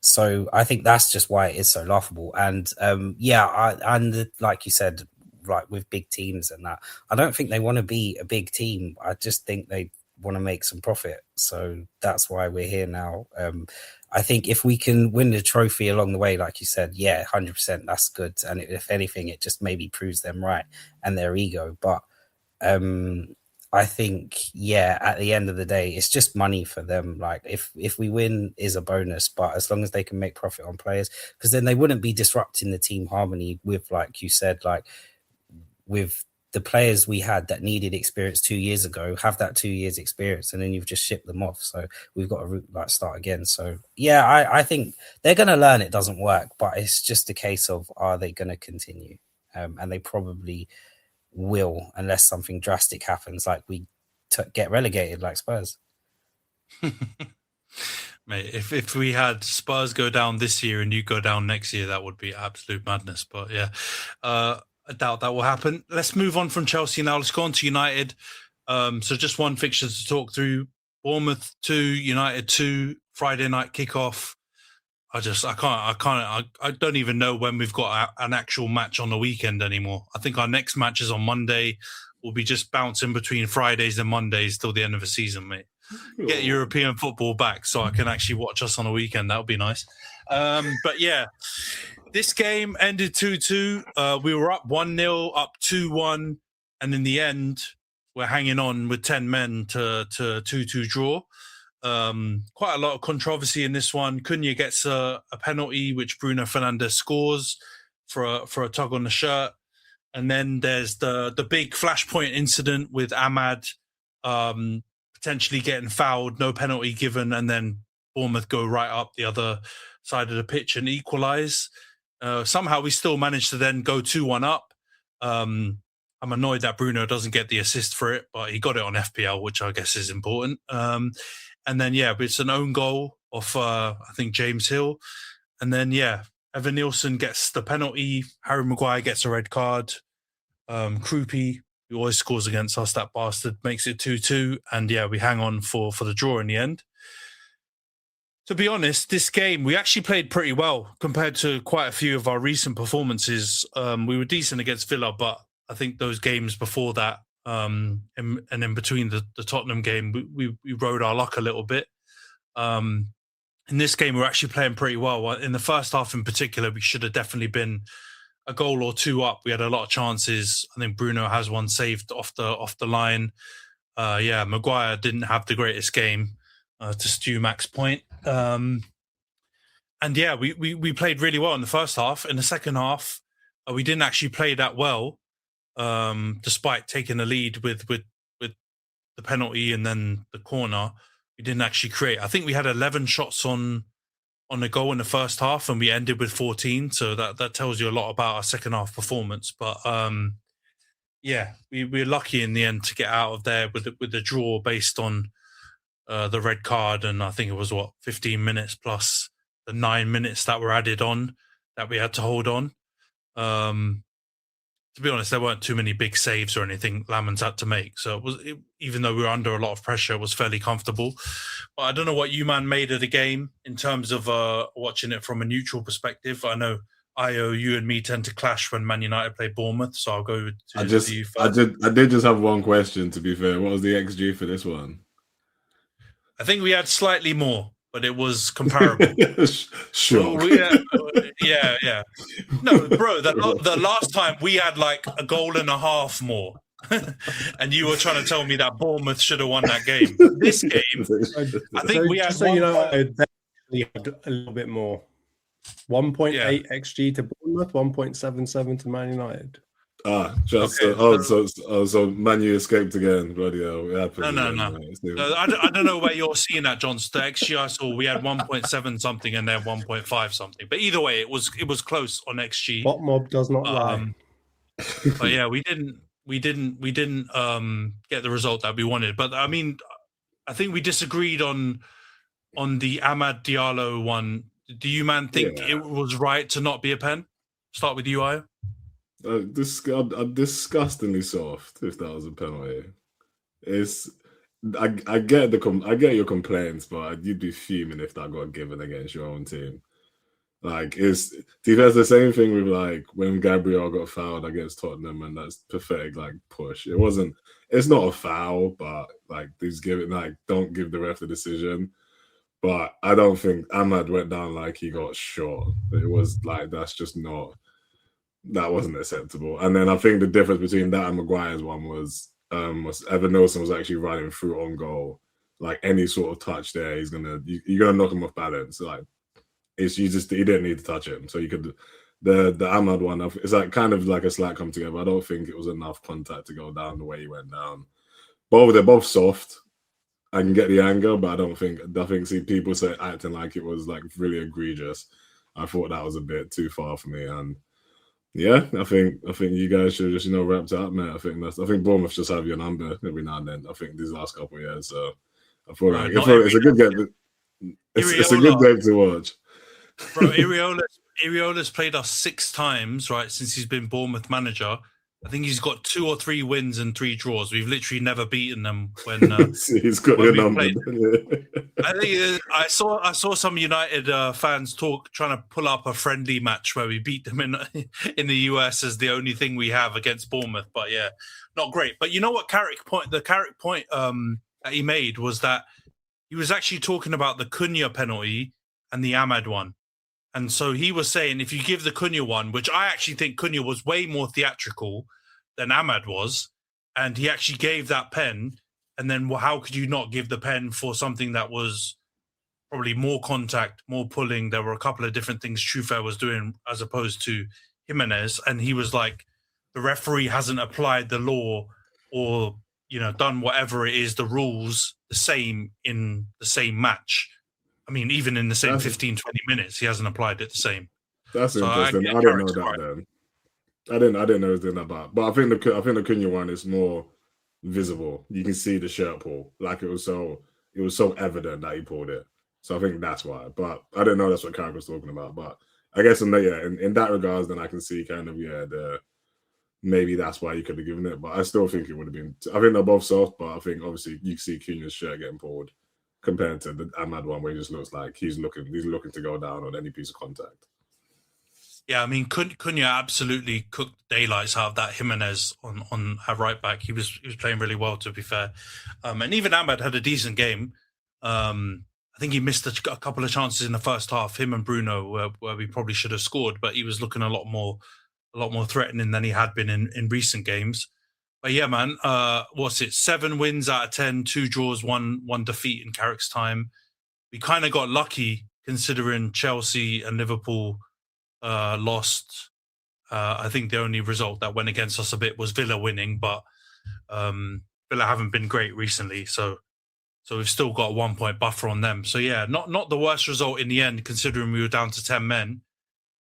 So I think that's just why it is so laughable. And like you said, like with big teams and that, I don't think they want to be a big team. I just think they want to make some profit. So that's why we're here now. I think if we can win the trophy along the way, like you said, 100%, that's good. And if anything, it just maybe proves them right and their ego. But I think, at the end of the day, it's just money for them. Like if we win is a bonus, but as long as they can make profit on players, because then they wouldn't be disrupting the team harmony with, like you said, like with the players we had that needed experience 2 years ago, have that 2 years experience, and then you've just shipped them off. So we've got to start again. So I think they're going to learn it doesn't work, but it's just a case of, are they going to continue? And they probably will, unless something drastic happens, like we get relegated like Spurs. Mate, if we had Spurs go down this year and you go down next year, that would be absolute madness. But I doubt that will happen. Let's move on from Chelsea now. Let's go on to United. So just one fixture to talk through. Bournemouth 2, United 2, Friday night kickoff. I don't even know when we've got an actual match on the weekend anymore. I think our next match is on Monday. We'll be just bouncing between Fridays and Mondays till the end of the season, mate. Get European football back so I can actually watch us on a weekend. That would be nice. But this game ended 2-2. We were up 1-0, up 2-1. And in the end, we're hanging on with 10 men to 2-2 draw. Quite a lot of controversy in this one. Cunha gets a penalty, which Bruno Fernandes scores for a tug on the shirt. And then there's the big flashpoint incident with Ahmad potentially getting fouled, no penalty given, and then Bournemouth go right up the other side of the pitch and equalise. Somehow we still managed to then go 2-1 up. I'm annoyed that Bruno doesn't get the assist for it, but he got it on FPL, which I guess is important. And then, it's an own goal of, I think, James Hill. And then, Evan Nielsen gets the penalty. Harry Maguire gets a red card. Krupi, who always scores against us, that bastard, makes it 2-2. And, we hang on for the draw in the end. To be honest, this game, we actually played pretty well compared to quite a few of our recent performances. We were decent against Villa, but I think those games before that, and in between the Tottenham game, we rode our luck a little bit. In this game, we're actually playing pretty well. In the first half in particular, we should have definitely been a goal or two up. We had a lot of chances. I think Bruno has one saved off the line. Maguire didn't have the greatest game, to Stu Mac's point. We played really well in the first half. In the second half, we didn't actually play that well. Despite taking the lead with the penalty and then the corner, we didn't actually create. I think we had 11 shots on the goal in the first half, and we ended with 14. So that tells you a lot about our second half performance. But we were lucky in the end to get out of there with the draw based on the red card, and I think it was 15 minutes plus the 9 minutes that were added on that we had to hold on. To be honest, there weren't too many big saves or anything Lamans had to make. So even though we were under a lot of pressure, it was fairly comfortable. But I don't know what you, man, made of the game in terms of watching it from a neutral perspective. I know, you and me tend to clash when Man United play Bournemouth, so I'll go to you first. I did just have one question, to be fair. What was the XG for this one? I think we had slightly more, but it was comparable. Sure. Yeah. No, bro, the last time we had like a goal and a half more. And you were trying to tell me that Bournemouth should have won that game. This game, I think we had definitely had a little bit more. 1.8 XG to Bournemouth, 1.77 to Man United. Just Okay, so Man U escaped again. Bloody hell, it happens No. again, mate. I don't know where you're seeing that, John. The XG I saw, we had 1.7 something and then 1.5 something. But either way, it was close on XG. Bot mob does not lie. But yeah, we didn't get the result that we wanted. But I mean, I think we disagreed on the Amad Diallo one. Do you, man, think it was right to not be a pen? Start with you, Io. Disgustingly soft. If that was a penalty, I get your complaints, but you'd be fuming if that got given against your own team. Like, there's the same thing with like when Gabriel got fouled against Tottenham, and that's pathetic. Like push, it's not a foul, but like don't give the ref the decision. But I don't think Ahmad went down like he got shot. It was like that wasn't acceptable. And then I think the difference between that and Maguire's one was Evan Nelson was actually running through on goal. Like any sort of touch there, you're gonna knock him off balance. Like he didn't need to touch him. So you could the Ahmad one, it's like kind of like a slight come together. I don't think it was enough contact to go down the way he went down. They're both soft. I can get the anger, but I think see people acting like it was like really egregious. I thought that was a bit too far for me. And yeah, I think you guys should just wrap it up, man. I think Bournemouth just have your number every now and then. I think these last couple of years, so I feel like it's a good game. It's a good game to watch. Bro, Iriola's played us 6 times, right, since he's been Bournemouth manager. I think he's got 2 or 3 wins and 3 draws. We've literally never beaten them when he's got your number. I think I saw some United fans trying to pull up a friendly match where we beat them in the US as the only thing we have against Bournemouth. But yeah, not great. But you know what? The Carrick point that he made was that he was actually talking about the Cunha penalty and the Ahmad one. And so he was saying, if you give the Cunha one, which I actually think Cunha was way more theatrical than Ahmad was, and he actually gave that pen, and then how could you not give the pen for something that was probably more contact, more pulling? There were a couple of different things Trufair was doing as opposed to Jimenez, and he was like, the referee hasn't applied the law or, done whatever it is, the rules, the same in the same match. I mean, even in the same 15, 20 minutes, he hasn't applied it the same. That's interesting. I didn't know that then. I didn't know he was doing that, but I think the Cunha one is more visible. You can see the shirt pull. Like it was so evident that he pulled it. So I think that's why. But I didn't know that's what Carrick was talking about. But I guess in that regards, then I can see kind of maybe that's why you could have given it. But I still think it would have been. I think they're both soft, but I think obviously you see Cunha's shirt getting pulled compared to the Ahmad one, where he just looks like he's looking to go down on any piece of contact. Yeah, I mean, Cunha absolutely cooked daylights out of that Jimenez on our right back. He was playing really well, to be fair. And even Ahmad had a decent game. I think he missed a couple of chances in the first half, him and Bruno, where we probably should have scored, but he was looking a lot more threatening than he had been in recent games. But yeah, man, what's it? 7 wins out of 10, 2 draws, one defeat in Carrick's time. We kind of got lucky considering Chelsea and Liverpool lost. I think the only result that went against us a bit was Villa winning, but Villa haven't been great recently, so we've still got a 1-point buffer on them. So yeah, not the worst result in the end, considering we were down to 10 men.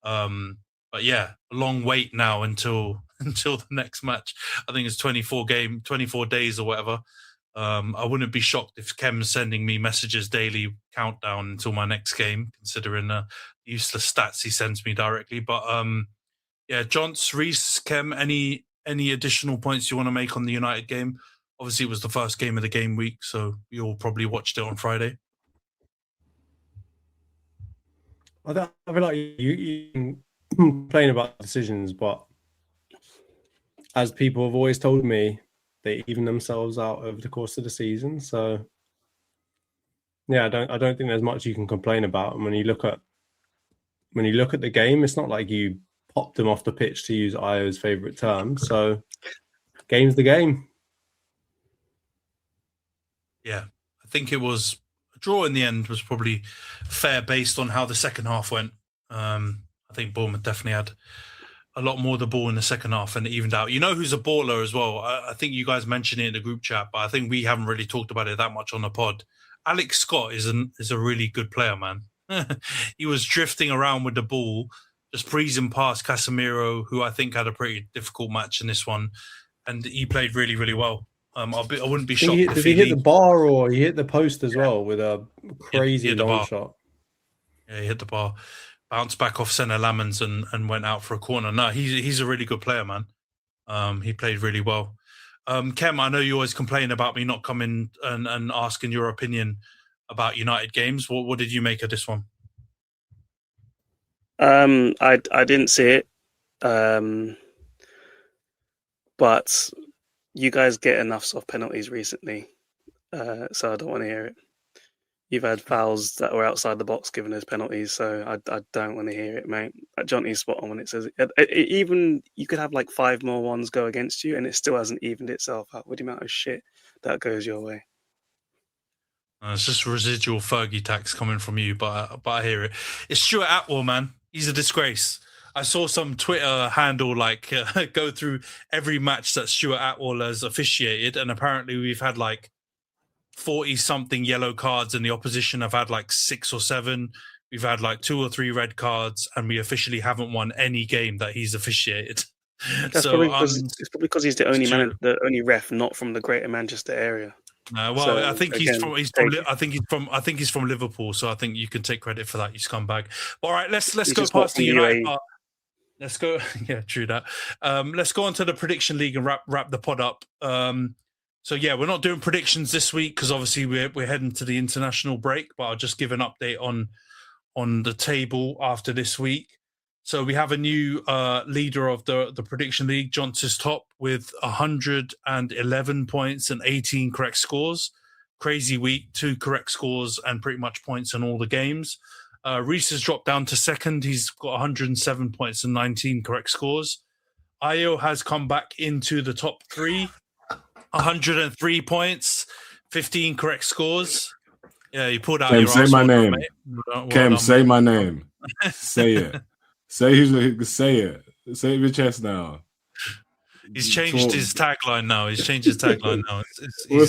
But yeah, a long wait now until the next match. I think it's 24 days or whatever. I wouldn't be shocked if Khem's sending me messages daily, countdown until my next game, considering the useless stats he sends me directly. But yeah, Jonty, Rhys, Khem, any additional points you want to make on the United game? Obviously, it was the first game of the game week, so you all probably watched it on Friday. I feel like you complain about decisions, but as people have always told me, they even themselves out over the course of the season. So yeah, I don't think there's much you can complain about. And when you look at the game, it's not like you popped them off the pitch, to use Io's favourite term. So game's the game. Yeah, I think it was a draw in the end was probably fair based on how the second half went. I think Bournemouth definitely had a lot more of the ball in the second half and it evened out. You know who's a baller as well? I think you guys mentioned it in the group chat, but I think we haven't really talked about it that much on the pod. Alex Scott is a really good player, man. He was drifting around with the ball, just breezing past Casemiro, who I think had a pretty difficult match in this one, and he played really, really well. I wouldn't be shocked. Did he hit the bar or he hit the post as well with a crazy long bar. shot? Yeah, he hit the bar, bounced back off centre Lamens and went out for a corner. No, he's a really good player, man. He played really well. Khem, I know you always complain about me not coming and asking your opinion about United games. What did you make of this one? I didn't see it, but you guys get enough soft penalties recently, so I don't want to hear it. You've had fouls that were outside the box given as penalties, so I don't want to hear it, mate. Jonty's spot on when it says even you could have like 5 more ones go against you, and it still hasn't evened itself out with the amount of shit that goes your way. It's just residual Fergie tax coming from you, but I hear it. It's Stuart Atwell, man. He's a disgrace. I saw some Twitter handle go through every match that Stuart Atwell has officiated, and apparently we've had like 40-something yellow cards, and the opposition have had like 6 or 7. We've had like 2 or 3 red cards, and we officially haven't won any game that he's officiated. It's probably because he's the only ref not from the Greater Manchester area. I think he's from Liverpool, so I think you can take credit for that, you scumbag. But all right, let's go past the United part. Let's go. Yeah, true that. Let's go on to the prediction league and wrap the pod up. So yeah, we're not doing predictions this week because obviously we're heading to the international break. But I'll just give an update on the table after this week. So we have a new leader of the prediction league. Jonty's top with 111 points and 18 correct scores. Crazy week, 2 correct scores and pretty much points in all the games. Rhys has dropped down to second. He's got 107 points and 19 correct scores. Ayo has come back into the top 3. 103 points, 15 correct scores. Yeah, you pulled out Khem, your say my name. Khem, say my name. Say it. Say it. Say it with your chest now. He's changed his tagline now. He's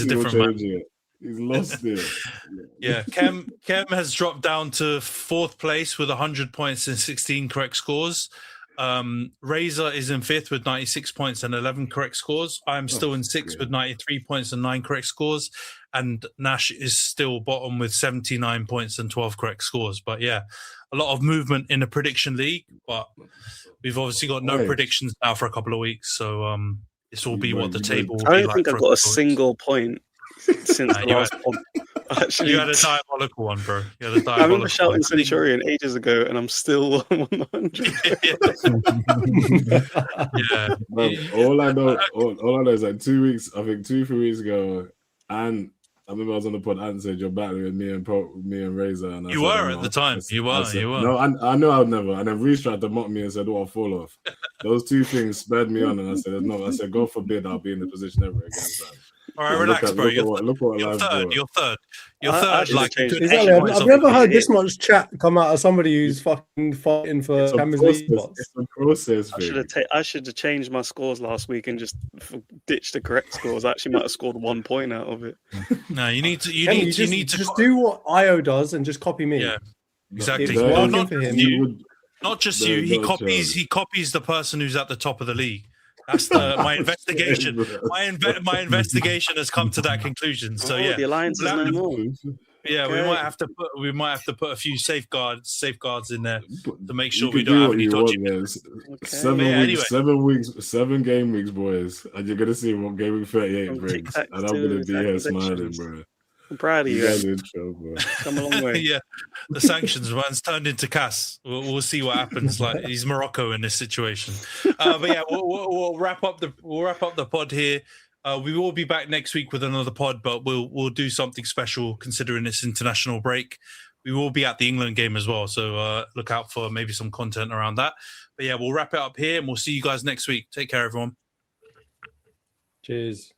a different man. He's lost it. Yeah, Khem has dropped down to 4th place with 100 points and 16 correct scores. Razor is in 5th with 96 points and 11 correct scores. I'm still in 6th with 93 points and 9 correct scores. And Nash is still bottom with 79 points and 12 correct scores. But yeah, a lot of movement in the prediction league. But we've obviously got no predictions now for a couple of weeks. So this will be what the table will be like. I don't think I've got a single point since the last pod. Actually, you had a diabolical one, bro. I remember shouting Centurion ages ago, and I'm still 100. Yeah. All I know is like 2 weeks. I think 2-3 weeks ago, and I remember I was on the pod and said you're battling with me and Razor. And you were at the time. You were. No, I know I would never. And then Rhys tried to mock me and said, "Oh, I'll fall off." Those 2 things spurred me on, and I said, "No." I said, "God forbid I'll be in the position ever again." So. All right, relax, bro. You're third. You're third. I've never heard this much chat come out of somebody who's fucking fighting for Champions League spots. It's a process. I should have changed my scores last week and just ditched the correct scores. I actually might have scored 1 point out of it. No, you need to just do what Io does and just copy me. Yeah, exactly. It's working for him. Not just you. He copies the person who's at the top of the league. That's my investigation. My investigation has come to that conclusion. So yeah, the alliance is no more. Yeah, okay. we might have to put a few safeguards in there to make sure we don't have any dodgy. Okay. 7 game weeks, boys, and you're gonna see what game week 38 brings, and I'm gonna be here smiling, bro. I'm proud of you. Come a long way. Yeah, the sanctions man's turned into Cass. We'll see what happens. Like he's Morocco in this situation. But yeah, we'll wrap up the pod here. We will be back next week with another pod, but we'll do something special considering this international break. We will be at the England game as well, so look out for maybe some content around that. But yeah, we'll wrap it up here, and we'll see you guys next week. Take care, everyone. Cheers.